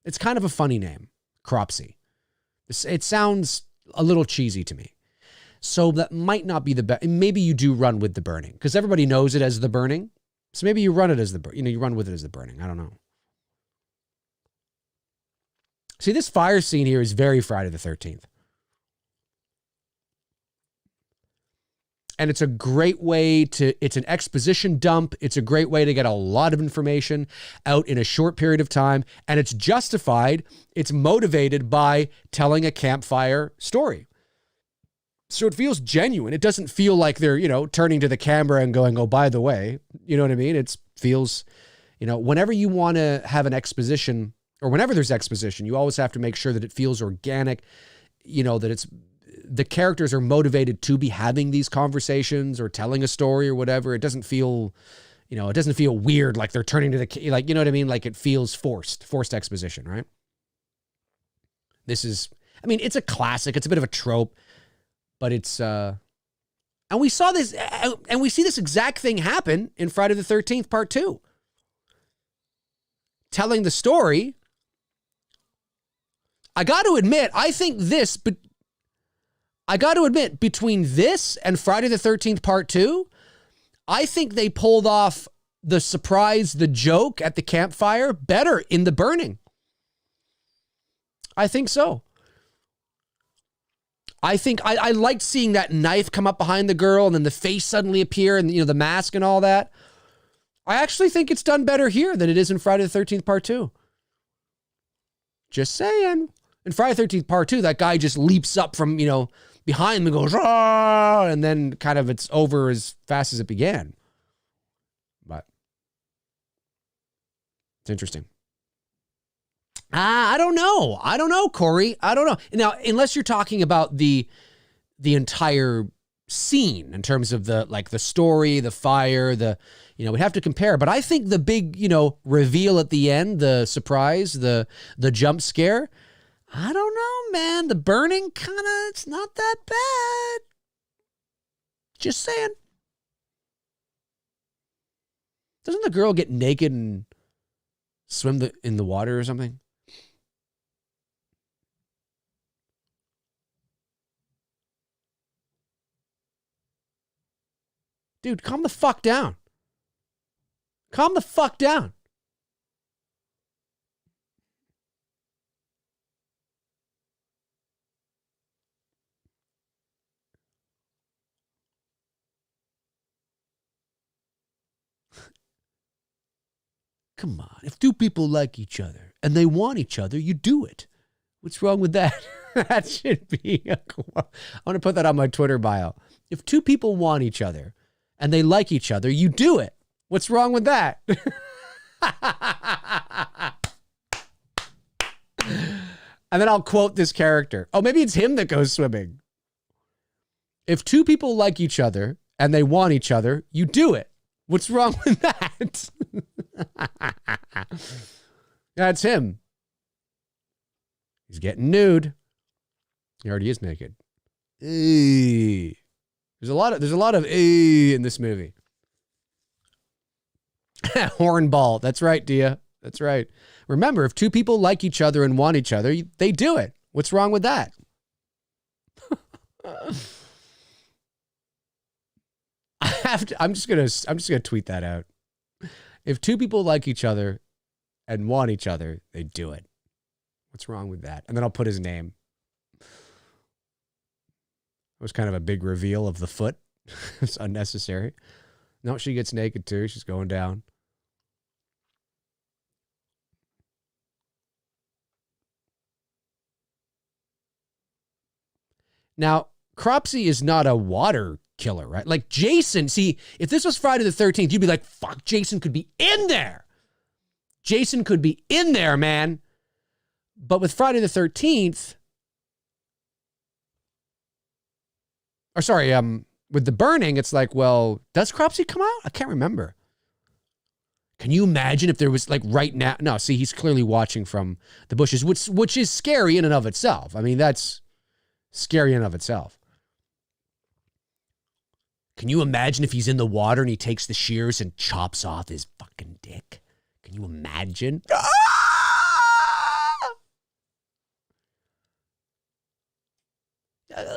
It's kind of a funny name, Cropsey. It sounds a little cheesy to me. So that might not be the best. Maybe you do run with The Burning, because everybody knows it as The Burning. So maybe you run it as you run with it as The Burning. I don't know. See, this fire scene here is very Friday the 13th. And it's a great way it's an exposition dump. It's a great way to get a lot of information out in a short period of time. And it's justified. It's motivated by telling a campfire story. So it feels genuine. It doesn't feel like they're, turning to the camera and going, oh, by the way, you know what I mean? It feels, whenever you want to have an exposition, or whenever there's exposition, you always have to make sure that it feels organic, that the characters are motivated to be having these conversations or telling a story or whatever. It doesn't feel, it doesn't feel weird, like they're turning to the, like, you know what I mean? Like it feels forced exposition, right? It's a classic. It's a bit of a trope, but it's, and we saw this, and we see this exact thing happen in Friday the 13th, part 2. Telling the story. I got to admit, between this and Friday the 13th part 2, I think they pulled off the surprise, the joke at the campfire better in The Burning. I think so. I think I liked seeing that knife come up behind the girl and then the face suddenly appear and, the mask and all that. I actually think it's done better here than it is in Friday the 13th part 2. Just saying. In Friday the 13th part 2, that guy just leaps up from, behind him and goes, ah, and then kind of it's over as fast as it began. But it's interesting. I don't know, Corey. I don't know. Now, unless you're talking about the entire scene in terms of the story, the fire, we have to compare. But I think the big, reveal at the end, the surprise, the jump scare, I don't know, man. The Burning it's not that bad. Just saying. Doesn't the girl get naked and swim in the water or something? Dude, calm the fuck down. Calm the fuck down. Come on. If two people like each other and they want each other, you do it. What's wrong with that? That should be I want to put that on my Twitter bio. If two people want each other and they like each other, you do it. What's wrong with that? And then I'll quote this character. Oh, maybe it's him that goes swimming. If two people like each other and they want each other, you do it. What's wrong with that? That's him. He's getting nude. He already is naked. There's a lot of in this movie. Hornball. That's right, Dia. That's right. Remember, if two people like each other and want each other, they do it. What's wrong with that? I'm just gonna tweet that out. If two people like each other and want each other, they do it. What's wrong with that? And then I'll put his name. It was kind of a big reveal of the foot. It's unnecessary. No, she gets naked too. She's going down. Now, Cropsey is not a water killer, right? Like Jason, see, if this was Friday the 13th, you'd be like, fuck, Jason could be in there. Jason could be in there, man. But with Friday the 13th, or sorry, with The Burning, it's like, well, does Cropsey come out? I can't remember. Can you imagine if there was like right now? No, see, he's clearly watching from the bushes, which is scary in and of itself. I mean, that's scary in and of itself. Can you imagine if he's in the water and he takes the shears and chops off his fucking dick? Can you imagine?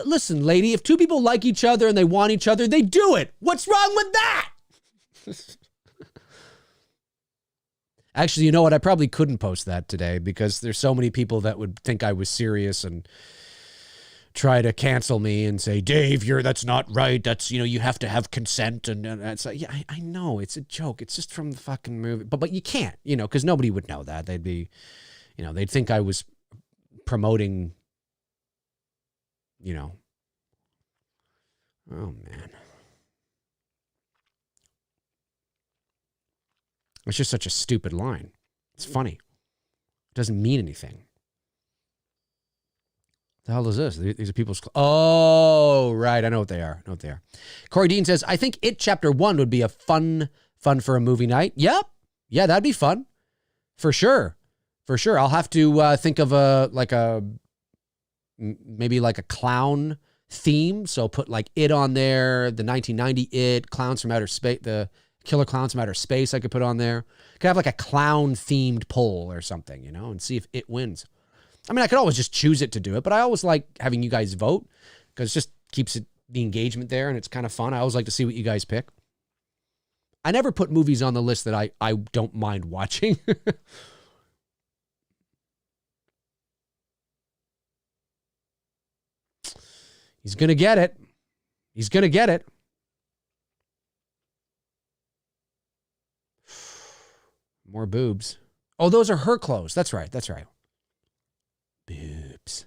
Listen, lady, if two people like each other and they want each other, they do it. What's wrong with that? Actually, you know what? I probably couldn't post that today because there's so many people that would think I was serious and try to cancel me and say, Dave, that's not right. That's, you have to have consent. And it's like, yeah, I know it's a joke. It's just from the fucking movie. But you can't, because nobody would know that. They'd be, they'd think I was promoting, oh man. It's just such a stupid line. It's funny. It doesn't mean anything. The hell is this? These are people's... Oh, right. I know what they are. Corey Dean says, I think It Chapter 1 would be a fun for a movie night. Yep. Yeah, that'd be fun. For sure. I'll have to think of maybe like a clown theme. So put like It on there, the 1990 It, Clowns from Outer Space, the Killer Clowns from Outer Space I could put on there. Could have like a clown-themed poll or something, and see if It wins. I mean, I could always just choose it to do it, but I always like having you guys vote because it just keeps the engagement there and it's kind of fun. I always like to see what you guys pick. I never put movies on the list that I don't mind watching. He's going to get it. More boobs. Oh, those are her clothes. That's right. Boobs.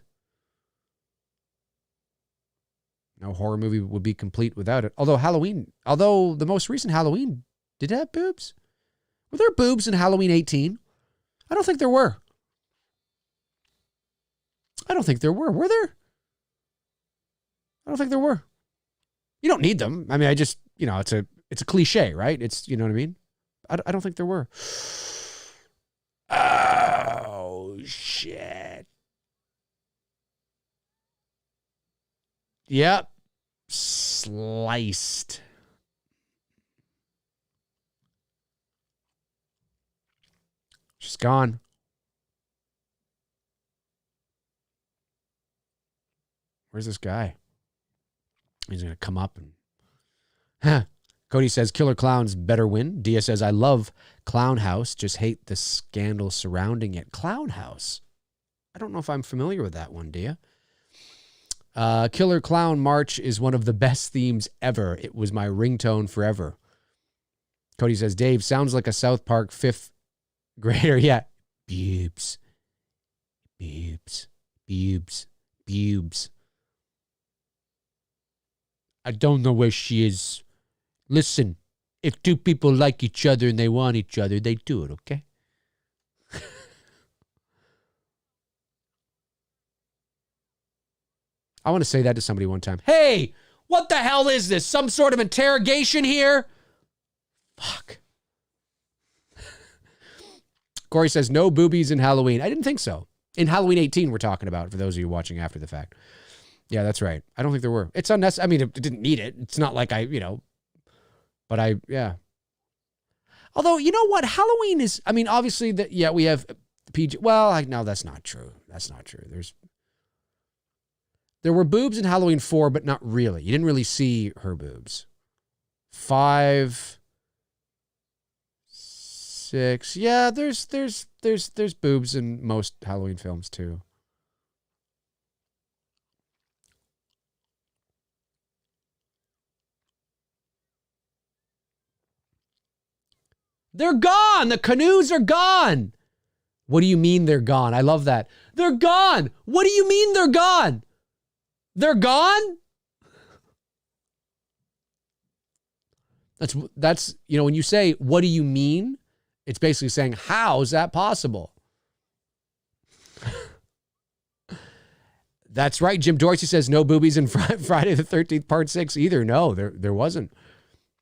No horror movie would be complete without it. Although the most recent Halloween did have boobs. Were there boobs in Halloween 18? I don't think there were. Were there? I don't think there were. You don't need them. I mean, I just, it's a cliche, right? It's, you know what I mean? I don't think there were. Oh, shit. Yep. Sliced. She's gone. Where's this guy? He's going to come up and... Cody says, Killer Clowns better win. Dia says, I love Clown House, just hate the scandal surrounding it. Clown House? I don't know if I'm familiar with that one, Dia. Killer Clown March is one of the best themes ever. It was my ringtone forever. Cody says, Dave, sounds like a South Park fifth grader. Yeah. Boobs. I don't know where she is. Listen, if two people like each other and they want each other, they do it, okay? I want to say that to somebody one time. Hey, what the hell is this? Some sort of interrogation here? Fuck. Corey says, no boobies in Halloween. I didn't think so. In Halloween 18, we're talking about, for those of you watching after the fact. Yeah, that's right. I don't think there were. It's unnecessary. I mean, it didn't need it. It's not like but yeah. Although, you know what? Halloween is, I mean, obviously, we have PG. Well, no, that's not true. There were boobs in Halloween 4, but not really. You didn't really see her boobs. 5, 6. Yeah, there's boobs in most Halloween films too. They're gone. The canoes are gone. What do you mean they're gone? I love that. They're gone. What do you mean they're gone? They're gone? That's when you say, what do you mean? It's basically saying, how is that possible? That's right. Jim Dorsey says no boobies in Friday the 13th part 6 either. No, there wasn't.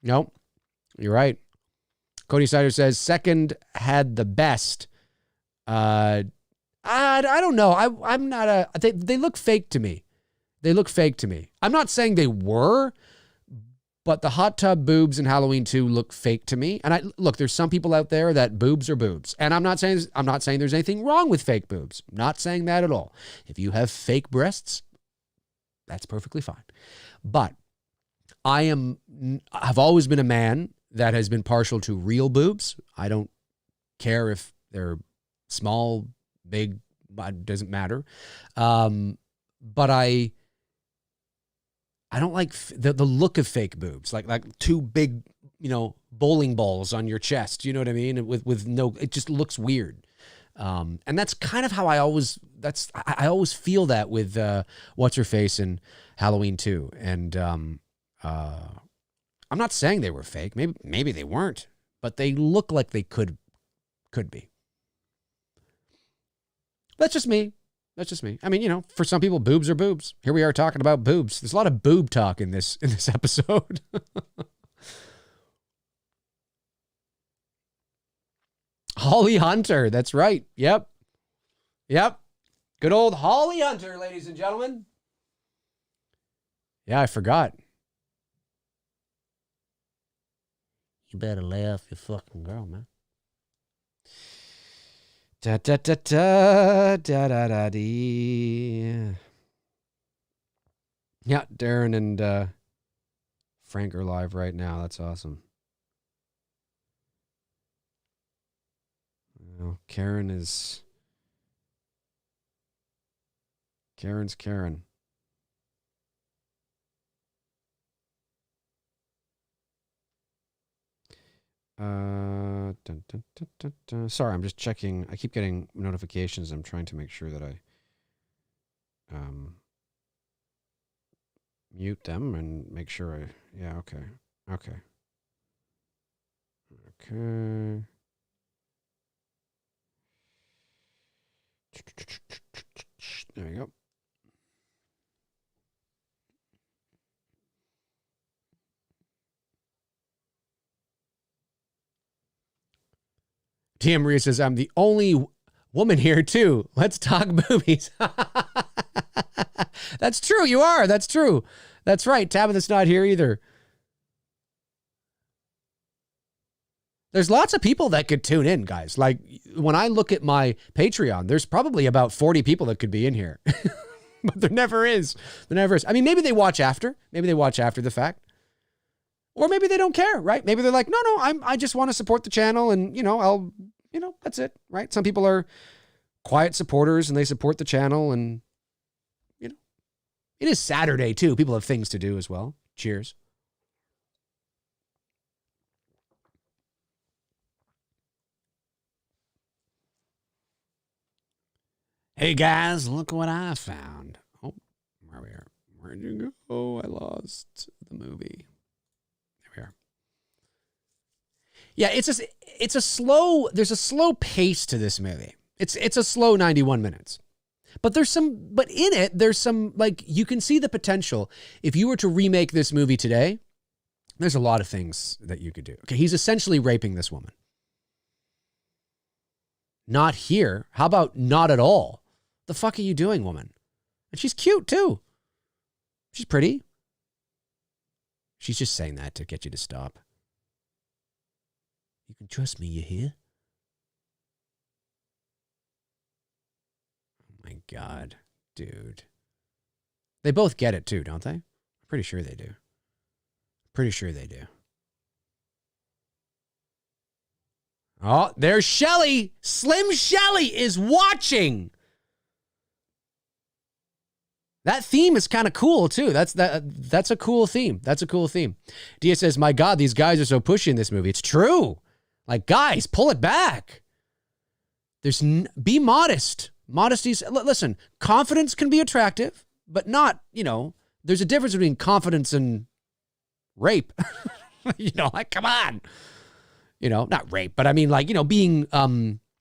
No, you're right. Cody Snyder says second had the best. I don't know. I'm not they look fake to me. They look fake to me. I'm not saying they were, but the hot tub boobs in Halloween 2 look fake to me. And look, there's some people out there that boobs are boobs. And I'm not saying there's anything wrong with fake boobs. I'm not saying that at all. If you have fake breasts, that's perfectly fine. But I've always been a man that has been partial to real boobs. I don't care if they're small, big, it doesn't matter. But I don't like the look of fake boobs, like two big, bowling balls on your chest. You know what I mean? With no, it just looks weird. And that's kind of how I always feel that with what's her face in Halloween 2. And I'm not saying they were fake. Maybe they weren't, but they look like they could be. That's just me. That's just me. I mean, for some people, boobs are boobs. Here we are talking about boobs. There's a lot of boob talk in this episode. Holly Hunter. That's right. Yep. Good old Holly Hunter, ladies and gentlemen. Yeah, I forgot. You better lay off your fucking girl, man. Da da da da da da da dee. Yeah, Darren and Frank are live right now. That's awesome. Well, Karen's Karen. Sorry, I'm just checking. I keep getting notifications. I'm trying to make sure that I mute them and make sure yeah, okay. There we go. Tia Maria says, I'm the only woman here, too. Let's talk movies. That's true. You are. That's true. That's right. Tabitha's not here either. There's lots of people that could tune in, guys. Like, when I look at my Patreon, there's probably about 40 people that could be in here. But there never is. I mean, maybe they watch after. Maybe they watch after the fact. Or maybe they don't care, right? Maybe they're like, no, I just want to support the channel and, that's it, right? Some people are quiet supporters and they support the channel and, it is Saturday too. People have things to do as well. Cheers. Hey guys, look what I found. Oh, where we are. Where'd you go? I lost the movie. Yeah, there's a slow pace to this movie. It's a slow 91 minutes. But there's some like you can see the potential. If you were to remake this movie today, there's a lot of things that you could do. Okay, he's essentially raping this woman. Not here. How about not at all? The fuck are you doing, woman? And she's cute too. She's pretty. She's just saying that to get you to stop. You can trust me, you hear? Oh my God, dude. They both get it too, don't they? I'm pretty sure they do. Oh, there's Shelly. Slim Shelly is watching. That theme is kind of cool too. That's a cool theme. Dia says, my God, these guys are so pushy in this movie. It's true. Like, guys, pull it back. Be modest. Listen, confidence can be attractive, but not, there's a difference between confidence and rape. Like, come on. Not rape, but I mean, like, being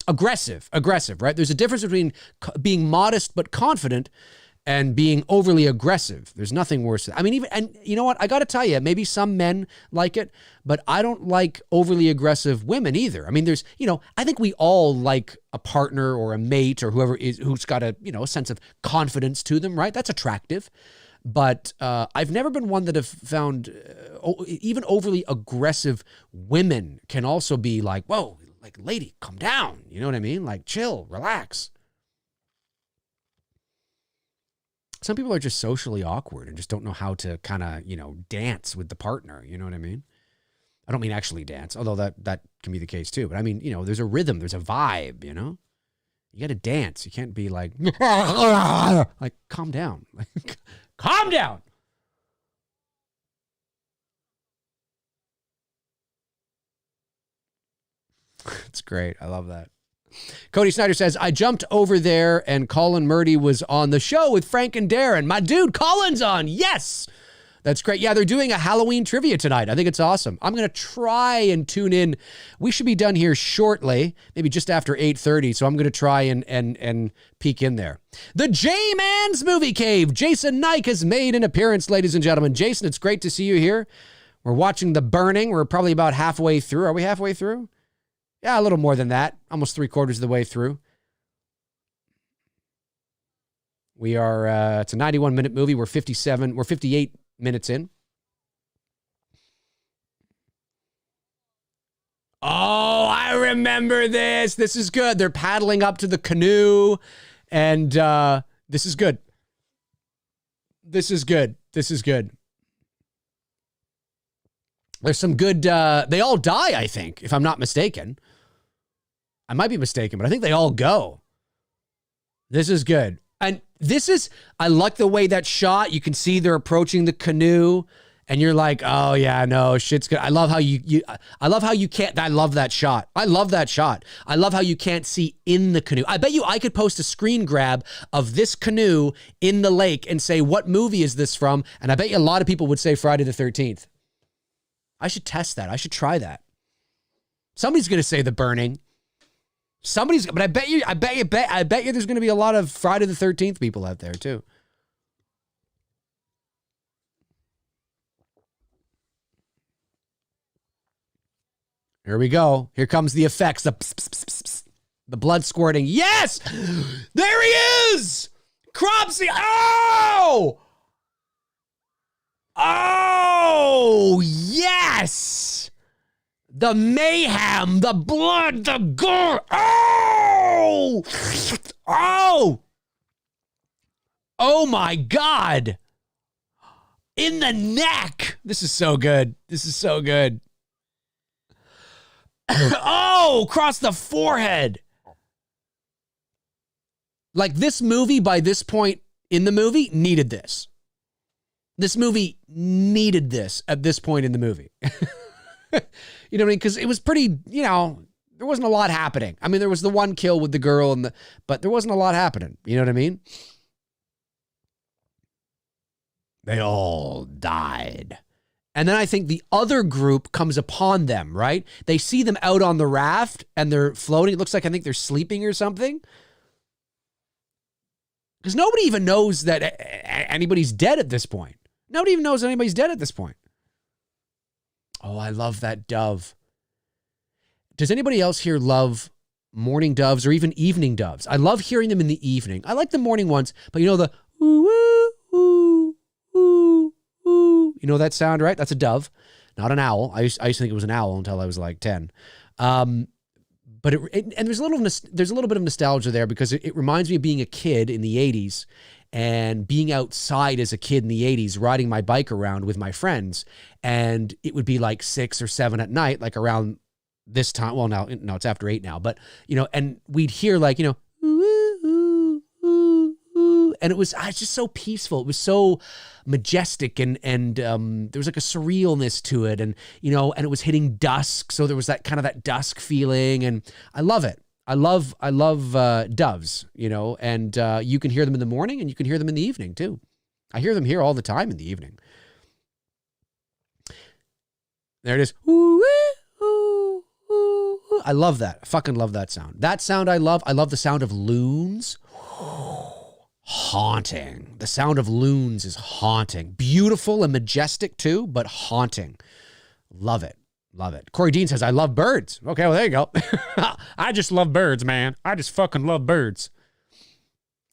aggressive, right? There's a difference between being modest but confident and being overly aggressive. There's nothing worse. I mean, and you know what? I got to tell you, maybe some men like it, but I don't like overly aggressive women either. I mean, there's, I think we all like a partner or a mate or whoever is who's got a sense of confidence to them, right? That's attractive. But I've never been one that have found even overly aggressive women can also be like, whoa, like, lady, calm down. You know what I mean? Like, chill, relax. Some people are just socially awkward and just don't know how to kind of, dance with the partner. You know what I mean? I don't mean actually dance, although that can be the case too. But I mean, there's a rhythm, there's a vibe, You got to dance. You can't be like, like, calm down. Like, calm down. It's great. I love that. Cody Snyder says, I jumped over there and Colin Murdy was on the show with Frank and Darren. My dude, Colin's on. Yes. That's great. Yeah, they're doing a Halloween trivia tonight. I think it's awesome. I'm going to try and tune in. We should be done here shortly, maybe just after 8:30. So I'm going to try and peek in there. The J-Man's Movie Cave. Jason Nike has made an appearance, ladies and gentlemen. Jason, it's great to see you here. We're watching The Burning. We're probably about halfway through. Are we halfway through? Yeah, a little more than that. Almost 3/4 of the way through. We are, it's a 91-minute movie. We're 58 minutes in. Oh, I remember this. This is good. They're paddling up to the canoe, and this is good. This is good. This is good. There's some good, they all die, I think, if I'm not mistaken. I might be mistaken, but I think they all go. This is good. And I like the way that's shot. You can see they're approaching the canoe and you're like, oh yeah, no, shit's good. I love how I love how you can't, I love that shot. I love that shot. I love how you can't see in the canoe. I bet you I could post a screen grab of this canoe in the lake and say, what movie is this from? And I bet you a lot of people would say Friday the 13th. I should test that. I should try that. Somebody's going to say The Burning. But I bet you there's going to be a lot of Friday the 13th people out there too. Here we go. Here comes the effects. The pss, pss, pss, pss, pss. The blood squirting. Yes! There he is! Cropsy. Oh! Oh, yes! The mayhem, the blood, the gore. Oh! Oh! Oh my God. In the neck. This is so good. This is so good. Oh, across the forehead. Like, this movie, by this point in the movie, needed this. This movie needed this at this point in the movie. You know what I mean? Because it was pretty, there wasn't a lot happening. I mean, there was the one kill with the girl, but there wasn't a lot happening. You know what I mean? They all died. And then I think the other group comes upon them, right? They see them out on the raft and they're floating. It looks like, I think they're sleeping or something. Because nobody even knows that anybody's dead at this point. Nobody even knows anybody's dead at this point. Oh, I love that dove. Does anybody else here love morning doves or even evening doves? I love hearing them in the evening. I like the morning ones, but the ooh, ooh, ooh, ooh, ooh. You know that sound, right? That's a dove, not an owl. I used to think it was an owl until I was like 10. But there's a little bit of nostalgia there because it reminds me of being a kid in the 80s and being outside as a kid in the 80s, riding my bike around with my friends. And it would be like 6 or 7 at night, like around this time. Well, no, it's after 8 now, but and we'd hear like, ooh, ooh, ooh, ooh. And it was just so peaceful. It was so majestic and there was like a surrealness to it. And, and it was hitting dusk. So there was that kind of that dusk feeling and I love it. I love doves, and you can hear them in the morning and you can hear them in the evening too. I hear them here all the time in the evening. There it is. Ooh, ooh, ooh, ooh. I love that. I fucking love that sound. That sound I love. I love the sound of loons. Haunting. The sound of loons is haunting. Beautiful and majestic too, but haunting. Love it. Love it. Corey Dean says, I love birds. Okay, well, there you go. I just love birds, man. I just fucking love birds.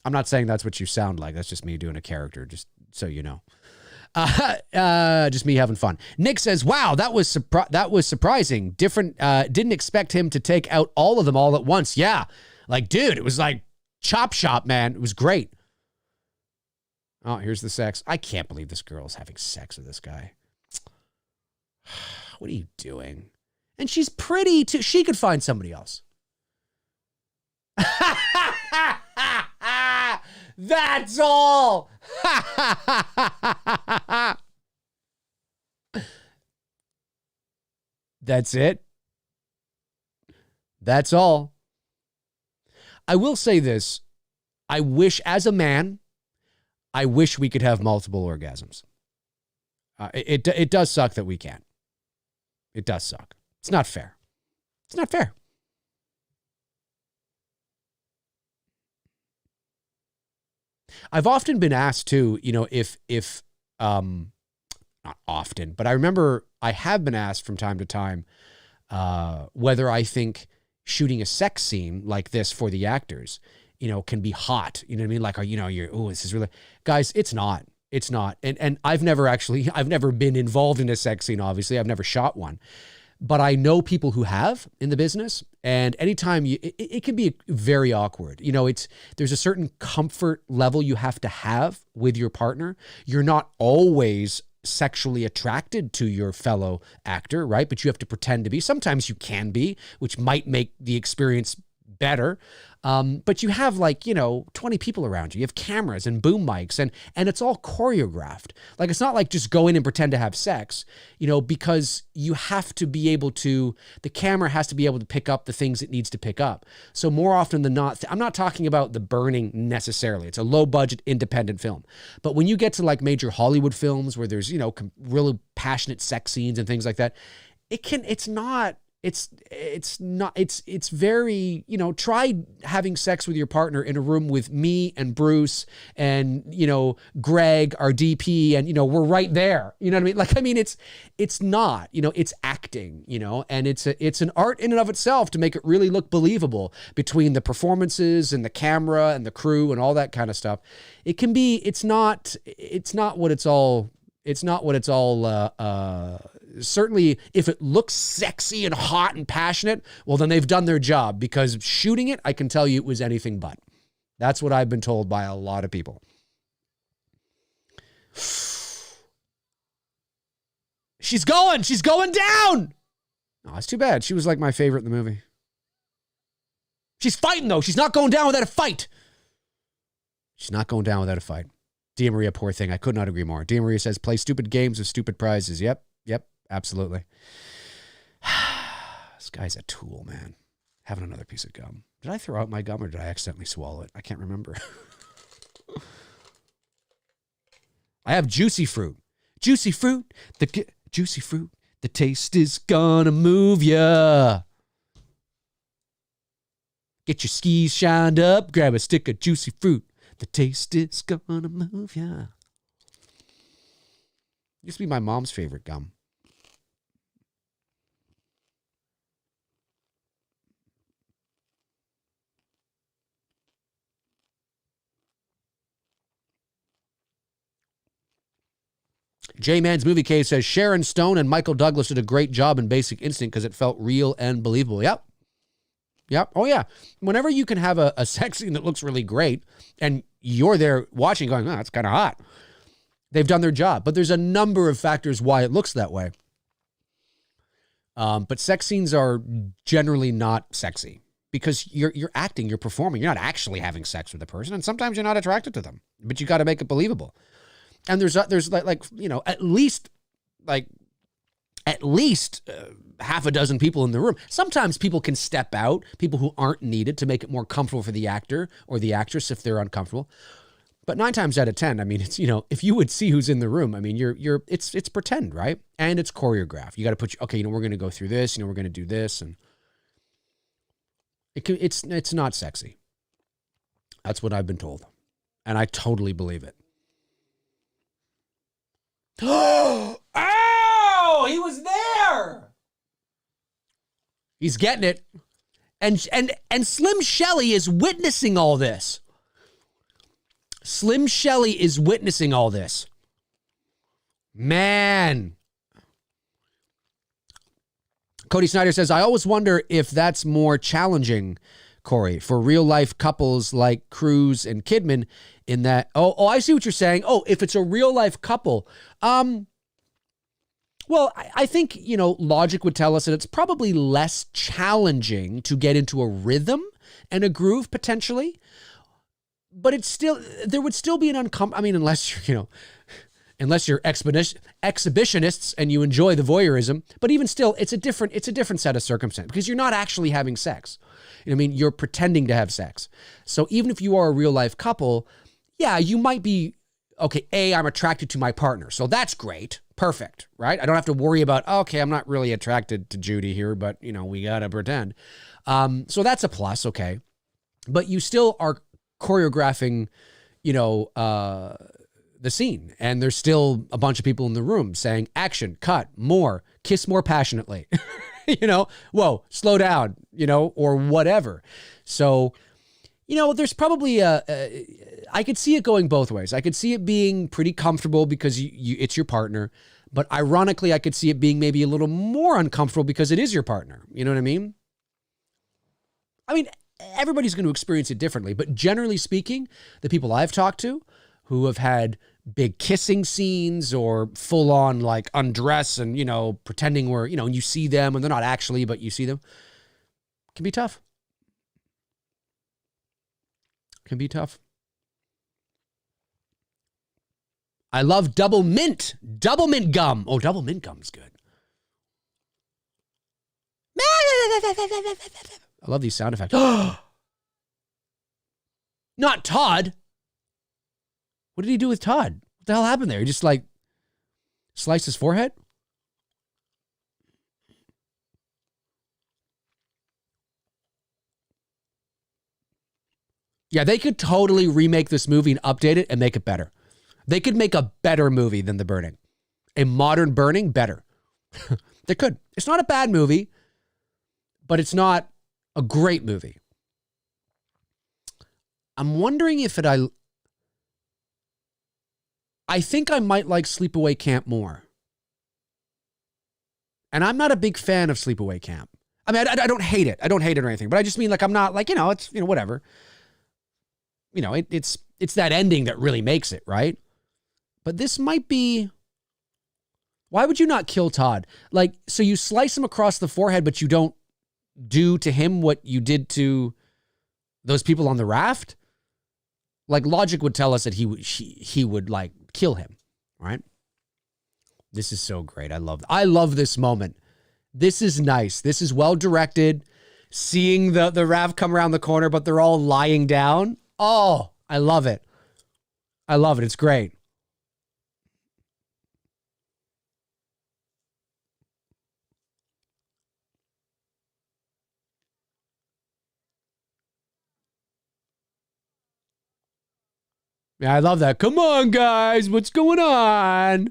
I'm not saying that's what you sound like. That's just me doing a character, just so you know. Just me having fun. Nick says, wow, that was surprising. Different. Didn't expect him to take out all of them all at once. Yeah. Like, dude, it was like chop shop, man. It was great. Oh, here's the sex. I can't believe this girl's having sex with this guy. What are you doing? And she's pretty too. She could find somebody else. That's all. That's it. That's all. I will say this. I wish, as a man, I wish we could have multiple orgasms. It does suck that we can't. It does suck. It's not fair. It's not fair. I've often been asked too, you know, if not often, but I remember I have been asked from time to time whether I think shooting a sex scene like this for the actors, you know, can be hot. You know what I mean? Like, this is really, guys, it's not. It's not. And I've never been involved in a sex scene, obviously. I've never shot one. But I know people who have in the business, and anytime it can be very awkward. You know, there's a certain comfort level you have to have with your partner. You're not always sexually attracted to your fellow actor, right? But you have to pretend to be. Sometimes you can be, which might make the experience better. But you have 20 people around you. You have cameras and boom mics and it's all choreographed. Like, it's not like just go in and pretend to have sex, you know, because you have to be able to, the camera has to be able to pick up the things it needs to pick up. So more often than not, I'm not talking about The Burning necessarily. It's a low budget independent film. But when you get to like major Hollywood films where there's, you know, really passionate sex scenes and things like that, it's very, you know, try having sex with your partner in a room with me and Bruce and, you know, Greg, our DP, and, you know, we're right there. You know what I mean? Like, I mean, it's not, you know, it's acting, you know, and it's an art in and of itself to make it really look believable between the performances and the camera and the crew and all that kind of stuff. It can be, it's not what it's all, certainly if it looks sexy and hot and passionate, well, then they've done their job, because shooting it, I can tell you it was anything but. That's what I've been told by a lot of people. She's going down. Oh, it's too bad. She was like my favorite in the movie. She's fighting though. She's not going down without a fight. She's not going down without a fight. Dia Maria, poor thing. I could not agree more. Dia Maria says, play stupid games with stupid prizes. Yep. Absolutely. This guy's a tool, man. Having another piece of gum. Did I throw out my gum or did I accidentally swallow it? I can't remember. I have juicy fruit. Juicy fruit. Juicy fruit. The taste is gonna move ya. Get your skis shined up. Grab a stick of juicy fruit. The taste is gonna move ya. Used to be my mom's favorite gum. J-Man's Movie Cave says Sharon Stone and Michael Douglas did a great job in Basic Instinct because it felt real and believable. Yep. Oh, yeah. Whenever you can have a sex scene that looks really great and you're there watching going, oh, that's kind of hot. They've done their job. But there's a number of factors why it looks that way. But sex scenes are generally not sexy because you're acting, you're performing. You're not actually having sex with the person. And sometimes you're not attracted to them. But you got to make it believable. And there's like you know, at least half a dozen people in the room. Sometimes people can step out, people who aren't needed, to make it more comfortable for the actor or the actress if they're uncomfortable. But 9 times out of 10, I mean, it's, if you would see who's in the room, I mean, it's pretend, right? And it's choreographed. You got to put, okay, we're going to go through this, we're going to do this. And it's not sexy. That's what I've been told. And I totally believe it. Oh, he was there. He's getting it. And Slim Shelley is witnessing all this. Slim Shelley is witnessing all this. Man. Cody Snyder says, I always wonder if that's more challenging, Corey, for real life couples like Cruz and Kidman in that. Oh, I see what you're saying. Oh, if it's a real life couple. Well, I think, logic would tell us that it's probably less challenging to get into a rhythm and a groove potentially. But there would still be an uncomfortable, I mean, unless you're exhibitionists and you enjoy the voyeurism, but even still, it's a different set of circumstances because you're not actually having sex. You're pretending to have sex. So even if you are a real life couple, yeah, you might be, okay, I'm attracted to my partner. So that's great. Perfect, right? I don't have to worry about, okay, I'm not really attracted to Judy here, but we got to pretend. So that's a plus. Okay. But you still are choreographing, the scene. And there's still a bunch of people in the room saying, action, cut, more, kiss more passionately, whoa, slow down, or whatever. So, there's probably I could see it going both ways. I could see it being pretty comfortable because it's your partner. But ironically, I could see it being maybe a little more uncomfortable because it is your partner. You know what I mean? Everybody's going to experience it differently, but generally speaking, the people I've talked to who have had big kissing scenes or full on like undress and, pretending we're, and you see them and they're not actually, but you see them, can be tough. Can be tough. I love double mint gum. Oh, double mint gum's good. I love these sound effects. Not Todd. What did he do with Todd? What the hell happened there? He just sliced his forehead? Yeah, they could totally remake this movie and update it and make it better. They could make a better movie than The Burning. A modern Burning, better. They could. It's not a bad movie, but it's not a great movie. I'm wondering if I think I might like Sleepaway Camp more. And I'm not a big fan of Sleepaway Camp. I mean, I don't hate it. I don't hate it or anything, but I just mean I'm not it's, whatever. It's that ending that really makes it, right? But this might be, why would you not kill Todd? So you slice him across the forehead, but you don't do to him what you did to those people on the raft? Logic would tell us that he would kill him, right? This is so great. I love this moment. This is nice. This is well directed. Seeing the raft come around the corner, but they're all lying down. Oh, I love it. I love it. It's great. Yeah, I love that. Come on, guys. What's going on?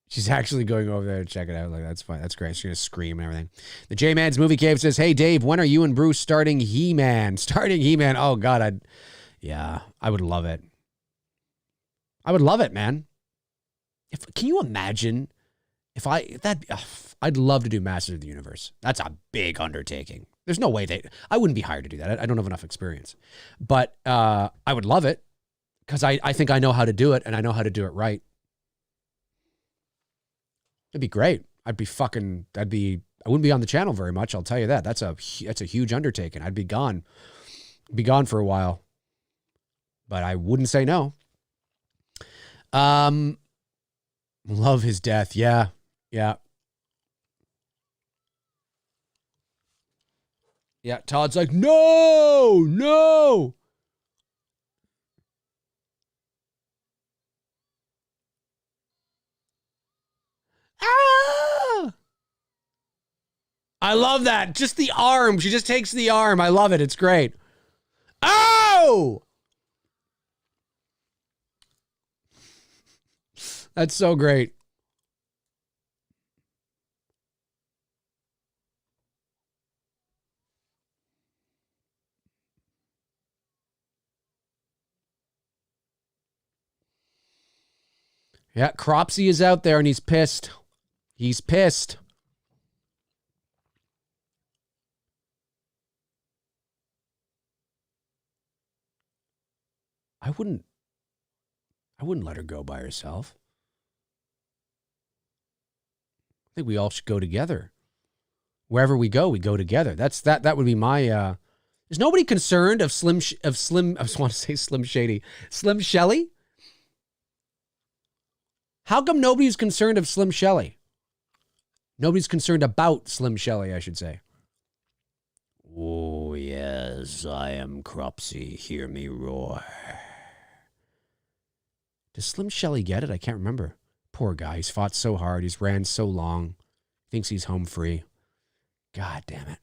She's actually going over there to check it out. That's fine. That's great. She's going to scream and everything. The J-Man's Movie Cave says, hey, Dave, when are you and Bruce starting He-Man? Starting He-Man. Oh, God. I would love it. I would love it, man. Can you imagine I'd love to do Masters of the Universe. That's a big undertaking. There's no way I wouldn't be hired to do that. I don't have enough experience, but I would love it because I think I know how to do it and I know how to do it right. It'd be great. I wouldn't be on the channel very much. I'll tell you that. That's a huge undertaking. I'd be gone for a while, but I wouldn't say no. Love his death. Yeah. Yeah. Yeah. Todd's like, no, no. Ah! I love that. Just the arm. She just takes the arm. I love it. It's great. Oh! That's so great. Yeah, Cropsy is out there and he's pissed. He's pissed. I wouldn't let her go by herself. I think we all should go together. Wherever we go together. That would be my is nobody concerned of Slim I just want to say Slim Shady. Slim Shelley? How come nobody's concerned of Slim Shelley? Nobody's concerned about Slim Shelley, I should say. Oh, yes, I am Cropsy. Hear me roar. Does Slim Shelley get it? I can't remember. Poor guy. He's fought so hard. He's ran so long. Thinks he's home free. God damn it.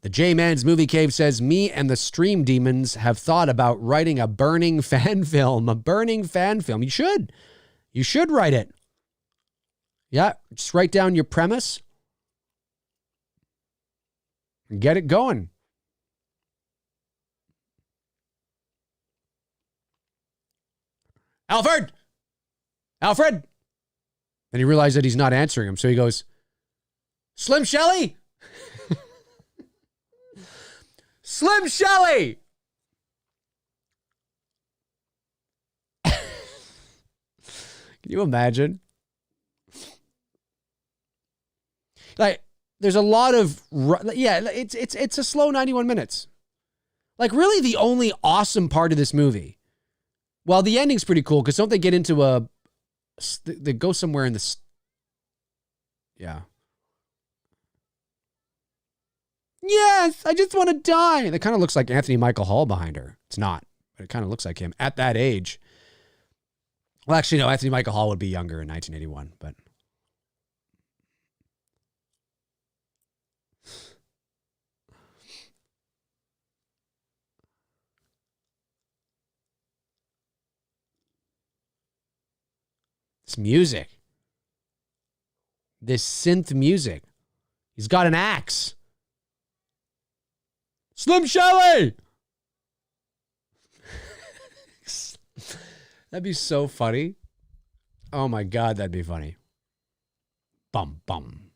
The J-Man's Movie Cave says, me and the Stream Demons have thought about writing a burning fan film. A burning fan film. You should. You should write it. Yeah, just write down your premise. And get it going. Alfred! Alfred! And he realized that he's not answering him, so he goes, Slim Shelley! Slim Shelley! Can you imagine? Like, there's a lot of, yeah, it's a slow 91 minutes. Like, really the only awesome part of this movie, well, the ending's pretty cool, because don't they get into they go somewhere in the, yeah. Yes, I just want to die. And it kind of looks like Anthony Michael Hall behind her. It's not, but it kind of looks like him at that age. Well, actually, no, Anthony Michael Hall would be younger in 1981, but. This music. This synth music. He's got an axe. Slim Shelley! That'd be so funny. Oh my God, that'd be funny. Bum, bum.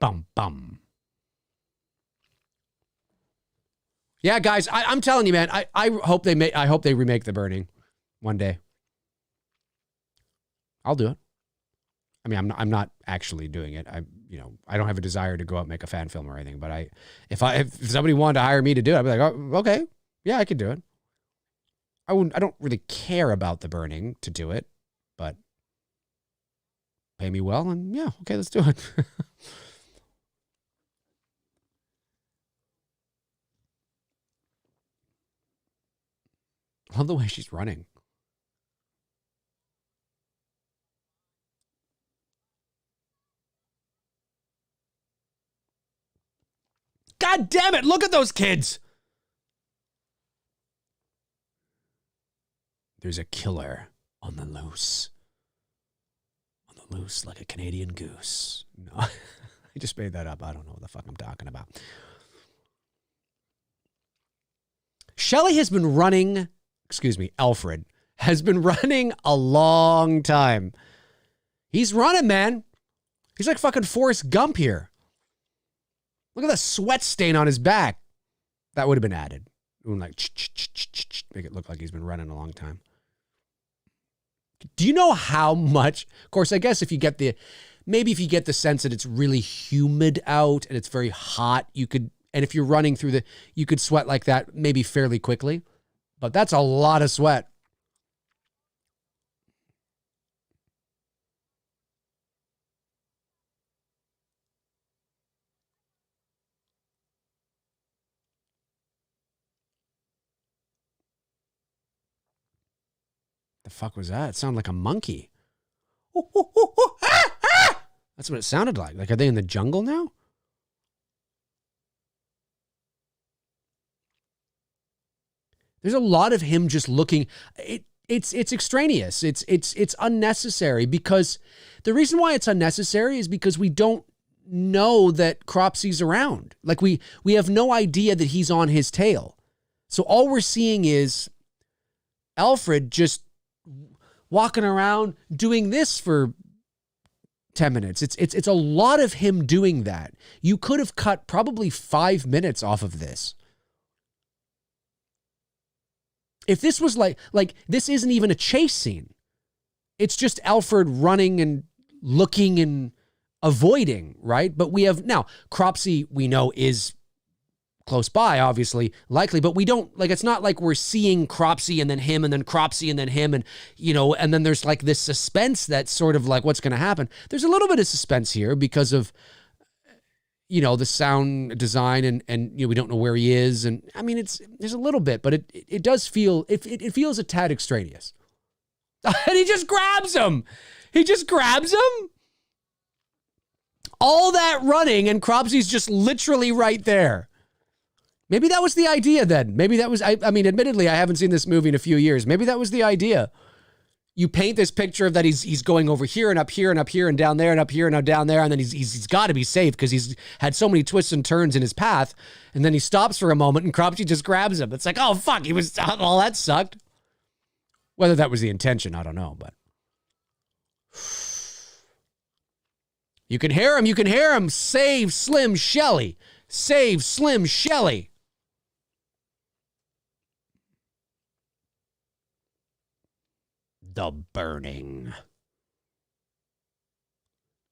Bum, bum. Yeah, guys, I'm telling you, man, I hope they remake The Burning one day. I'll do it. I mean, I'm not actually doing it. I don't have a desire to go out and make a fan film or anything. But if somebody wanted to hire me to do it, I'd be like, oh, okay, yeah, I could do it. I don't really care about The Burning to do it, but pay me well, and yeah, okay, let's do it. I love the way she's running. God damn it, look at those kids. There's a killer on the loose. On the loose like a Canadian goose. No, I just made that up. I don't know what the fuck I'm talking about. Shelley has been running, Alfred has been running a long time. He's running, man. He's like fucking Forrest Gump here. Look at the sweat stain on his back. That would have been added. Like, make it look like he's been running a long time. Do you know how much? Of course, I guess if you get the sense that it's really humid out and it's very hot, you could And if you're running through you could sweat like that maybe fairly quickly. But that's a lot of sweat. The fuck was that? It sounded like a monkey. That's what it sounded like. Like, are they in the jungle now? There's a lot of him just looking. It's extraneous. It's unnecessary, because the reason why it's unnecessary is because we don't know that Cropsy's around. Like, we have no idea that he's on his tail. So all we're seeing is Alfred just walking around doing this for 10 minutes. It's a lot of him doing that. You could have cut probably 5 minutes off of this. If this was like this isn't even a chase scene. It's just Alfred running and looking and avoiding, right? But we have now Cropsy, we know, is close by, obviously, likely, but we don't, like, it's not like we're seeing Cropsy and then him and then Cropsy and then him, and, you know, and then there's like this suspense that's sort of like what's going to happen. There's a little bit of suspense here because of, you know, the sound design and you know, we don't know where he is. And I mean, there's a little bit, but it does feel, it feels a tad extraneous. And he just grabs him. He just grabs him. All that running and Cropsy's just literally right there. Maybe that was the idea then. Maybe that was, I mean, admittedly, I haven't seen this movie in a few years. Maybe that was the idea. You paint this picture of that he's going over here and up here and up here and down there and up here and now down there, and then he's got to be safe because he's had so many twists and turns in his path, and then he stops for a moment and Cropsy just grabs him. It's like, oh fuck, all that sucked. Whether that was the intention, I don't know, but you can hear him. Save Slim Shelley. Save Slim Shelley. The burning.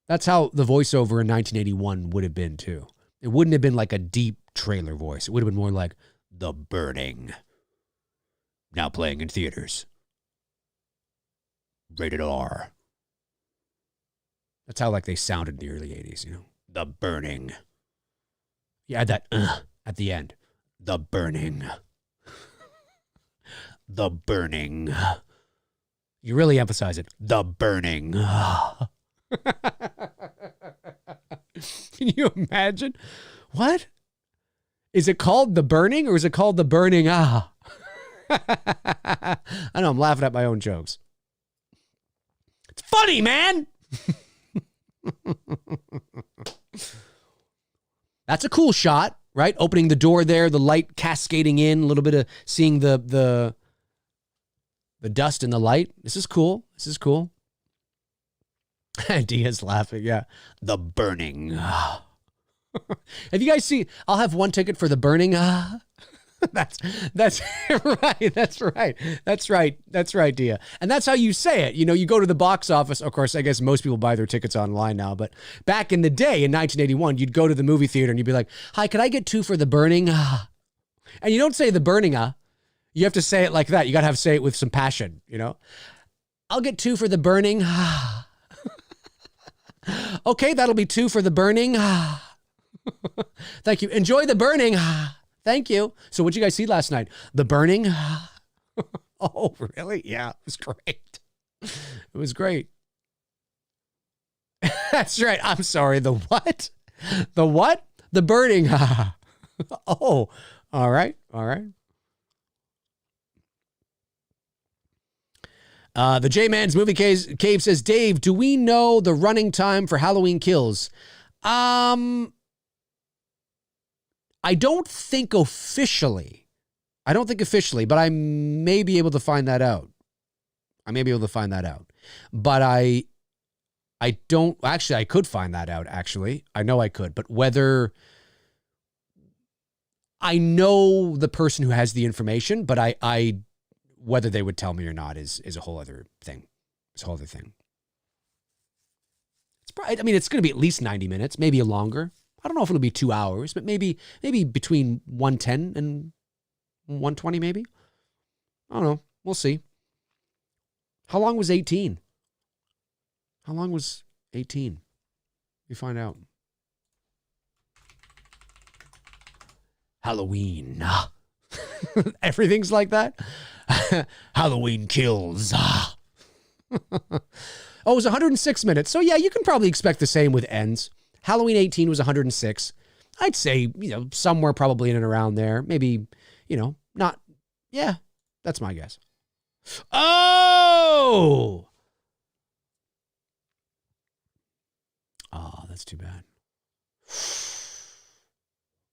That's how the voiceover in 1981 would have been too. It wouldn't have been like a deep trailer voice. It would have been more like the burning. Now playing in theaters. Rated R. That's how like they sounded in the early 80s, you know. The burning. You add that at the end. The burning. The burning. You really emphasize it. The burning. Can you imagine? What? Is it called The Burning or is it called The Burning? I know, I'm laughing at my own jokes. It's funny, man. That's a cool shot, right? Opening the door there, the light cascading in, a little bit of seeing the dust and the light. This is cool. This is cool. Dia's laughing. Yeah. The burning. Have you guys seen, I'll have one ticket for The Burning. That's right. That's right. That's right. That's right, Dia. And that's how you say it. You know, you go to the box office. Of course, I guess most people buy their tickets online now, but back in the day in 1981, you'd go to the movie theater and you'd be like, hi, could I get 2 for The Burning? And you don't say The Burning, You have to say it like that. You got to say it with some passion, you know? I'll get 2 for The Burning. Okay, that'll be 2 for The Burning. Thank you. Enjoy The Burning. Thank you. So what'd you guys see last night? The Burning? Oh, really? Yeah, it was great. It was great. That's right. I'm sorry. The what? The what? The Burning. Oh, all right. All right. The J-Man's Movie Cave says, Dave, do we know the running time for Halloween Kills? I don't think officially. But I may be able to find that out. But I don't, actually, I could find that out, actually. I know I could, but whether, I know the person who has the information, but I whether they would tell me or not is a whole other thing. It's a whole other thing. It's probably, I mean, it's going to be at least 90 minutes, maybe longer. I I don't know if it'll be 2 hours, but maybe between 110 and 120 maybe. I don't know. We'll see. How long was 18? How long was 18? You find out. Halloween. Everything's like that. Halloween Kills. Oh, it was 106 minutes. So yeah, you can probably expect the same with Ends. Halloween 18 was 106. I'd say, somewhere probably in and around there. Maybe, not. Yeah, that's my guess. Oh, that's too bad.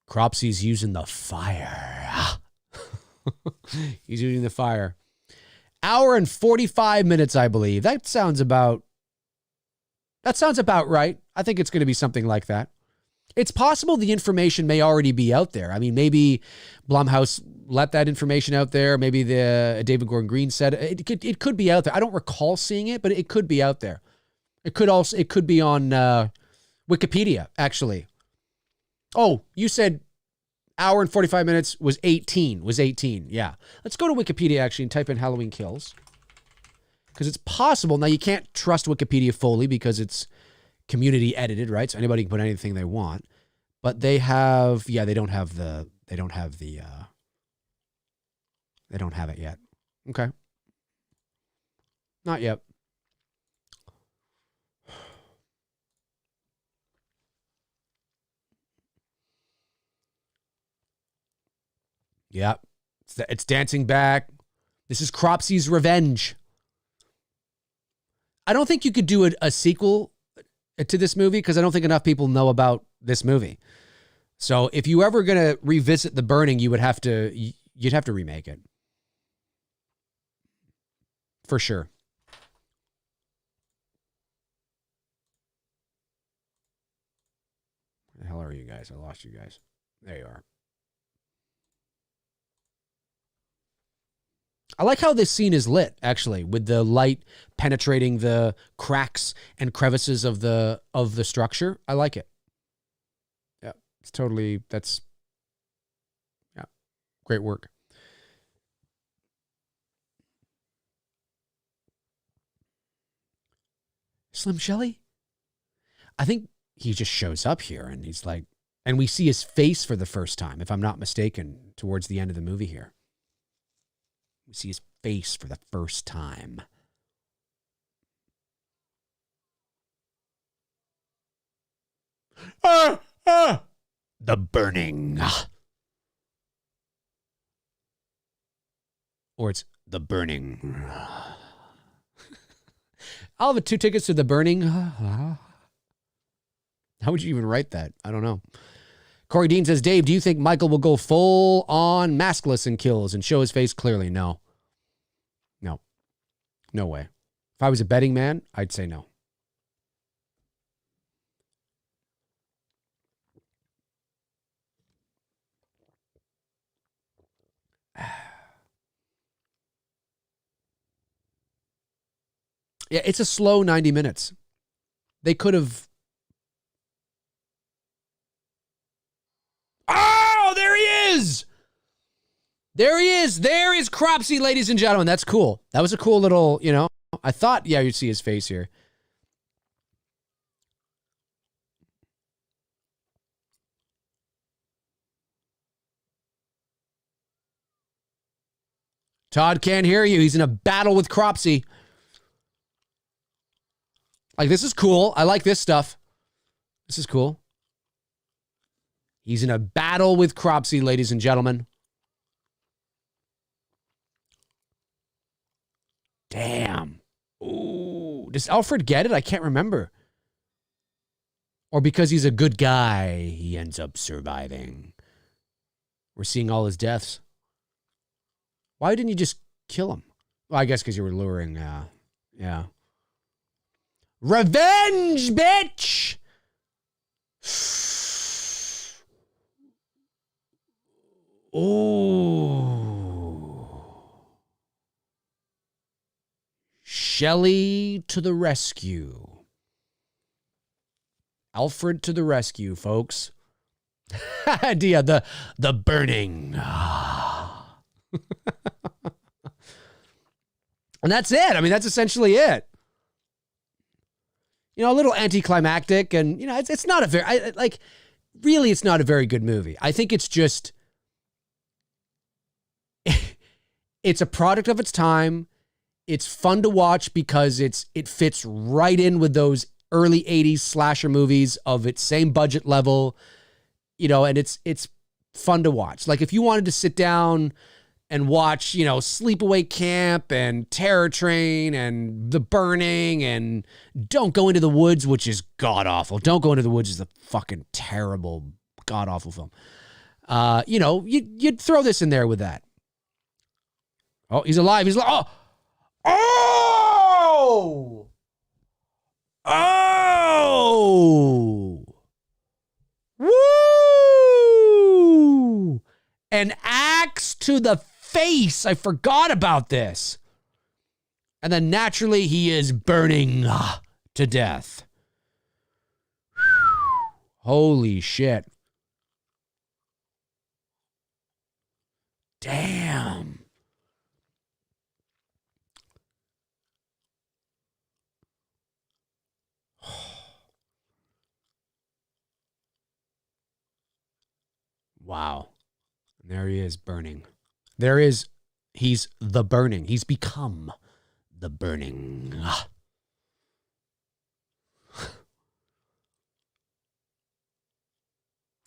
Cropsy's using the fire. He's using the fire. Hour and 45 minutes, I believe. That sounds about right. I think it's going to be something like that. It's possible the information may already be out there. I mean, maybe Blumhouse let that information out there. Maybe the David Gordon Green said it could be out there. I don't recall seeing it, but it could be out there. It could be on Wikipedia, actually. Oh, you said hour and 45 minutes was 18. Yeah. Let's go to Wikipedia, actually, and type in Halloween Kills. Because it's possible. Now, you can't trust Wikipedia fully because it's community edited, right? So anybody can put anything they want. But they have, they don't have it yet. Okay. Not yet. Yeah, it's dancing back. This is Cropsy's Revenge. I don't think you could do a sequel to this movie because I don't think enough people know about this movie. So if you ever going to revisit The Burning, you'd have to remake it. For sure. Where the hell are you guys? I lost you guys. There you are. I like how this scene is lit, actually, with the light penetrating the cracks and crevices of the structure. I like it. Yeah, that's great work. Slim Shelley? I think he just shows up here and he's like, and we see his face for the first time, if I'm not mistaken, towards the end of the movie here. We see his face for the first time. The Burning. Or it's The Burning. I'll have 2 tickets to The Burning. How would you even write that? I don't know. Corey Dean says, Dave, do you think Michael will go full on maskless in Kills and show his face clearly? No. No way. If I was a betting man, I'd say no. Yeah, it's a slow 90 minutes. They could have... Oh, there he is! There he is. There is Cropsy, ladies and gentlemen. That's cool. That was a cool little, I thought, you'd see his face here. Todd can't hear you. He's in a battle with Cropsy. Like, this is cool. I like this stuff. This is cool. He's in a battle with Cropsy, ladies and gentlemen. Damn. Ooh. Does Alfred get it? I can't remember. Or because he's a good guy, he ends up surviving. We're seeing all his deaths. Why didn't you just kill him? Well, I guess because you were luring. Yeah. Revenge, bitch! Oh. Shelley to the rescue. Alfred to the rescue, folks. Dia, the burning. And that's it. I mean, that's essentially it. You know, a little anticlimactic, and you know, it's not a very really, it's not a very good movie. I think it's just it's a product of its time. It's fun to watch because it fits right in with those early 80s slasher movies of its same budget level, you know, and it's fun to watch. Like if you wanted to sit down and watch, you know, Sleepaway Camp and Terror Train and The Burning and Don't Go Into the Woods, which is god-awful. Don't Go Into the Woods is a fucking terrible, god-awful film. You know, you'd throw this in there with that. Oh, he's alive. He's alive. Oh! Oh! Woo! An axe to the face. I forgot about this. And then naturally he is burning to death. Holy shit. Damn. Wow. And there he is burning. He's the burning. He's become the burning.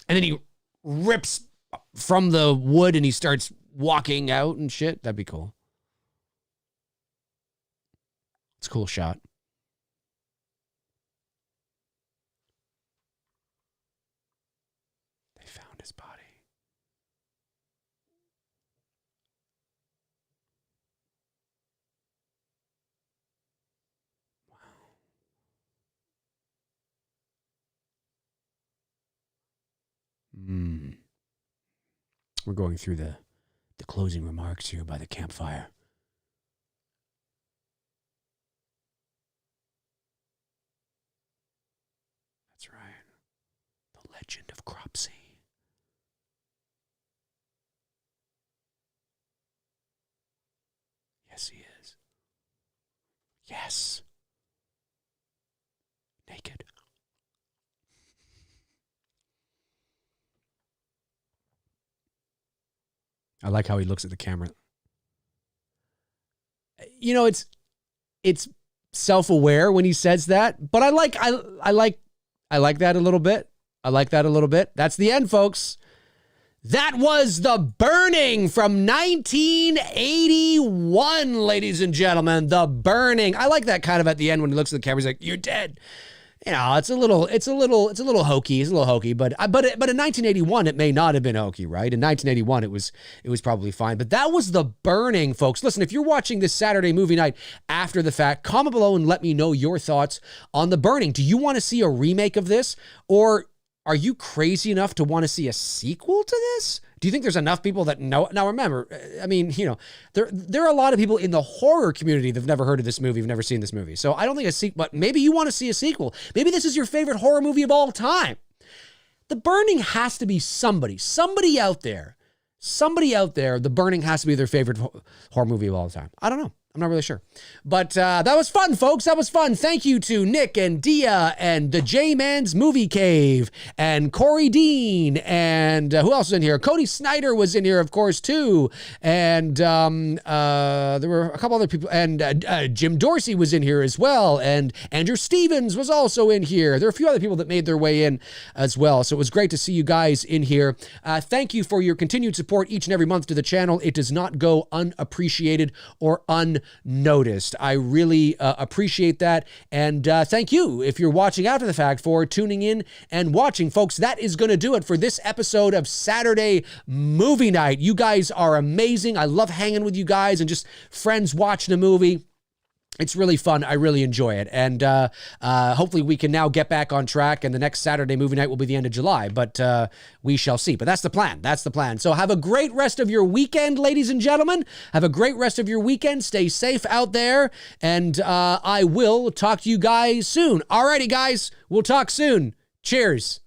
And then he rips from the wood and he starts walking out and shit. That'd be cool. It's a cool shot. They found his body. We're going through the closing remarks here by the campfire. That's right. The legend of Cropsey. Yes, he is. Yes. Naked. I like how he looks at the camera. You know, it's self-aware when he says that, but I like that a little bit. I like that a little bit. That's the end, folks. That was The Burning from 1981, ladies and gentlemen. The Burning. I like that kind of at the end when he looks at the camera. He's like, "You're dead." You know, it's a little hokey. It's a little hokey, but in 1981 it may not have been hokey, right? In 1981 it was probably fine. But that was The Burning, folks. Listen, if you're watching this Saturday movie night after the fact, comment below and let me know your thoughts on The Burning. Do you want to see a remake of this, or are you crazy enough to want to see a sequel to this? Do you think there's enough people that know? Now, remember, I mean, you know, there are a lot of people in the horror community that have never heard of this movie, have never seen this movie. So I don't think a sequel, but maybe you want to see a sequel. Maybe this is your favorite horror movie of all time. The Burning has to be somebody out there, The Burning has to be their favorite horror movie of all time. I don't know. I'm not really sure. But that was fun, folks. That was fun. Thank you to Nick and Dia and the J-Man's Movie Cave and Corey Dean and who else was in here? Cody Snyder was in here, of course, too. And there were a couple other people. And Jim Dorsey was in here as well. And Andrew Stevens was also in here. There are a few other people that made their way in as well. So it was great to see you guys in here. Thank you for your continued support each and every month to the channel. It does not go unappreciated or unnoticed. I really appreciate that. And thank you, if you're watching after the fact, for tuning in and watching. Folks, that is going to do it for this episode of Saturday Movie Night. You guys are amazing. I love hanging with you guys and just friends watching a movie. It's really fun. I really enjoy it. And hopefully we can now get back on track, and the next Saturday Movie Night will be the end of July, but we shall see. But that's the plan. That's the plan. So have a great rest of your weekend, ladies and gentlemen. Have a great rest of your weekend. Stay safe out there, and I will talk to you guys soon. Alrighty, guys. We'll talk soon. Cheers.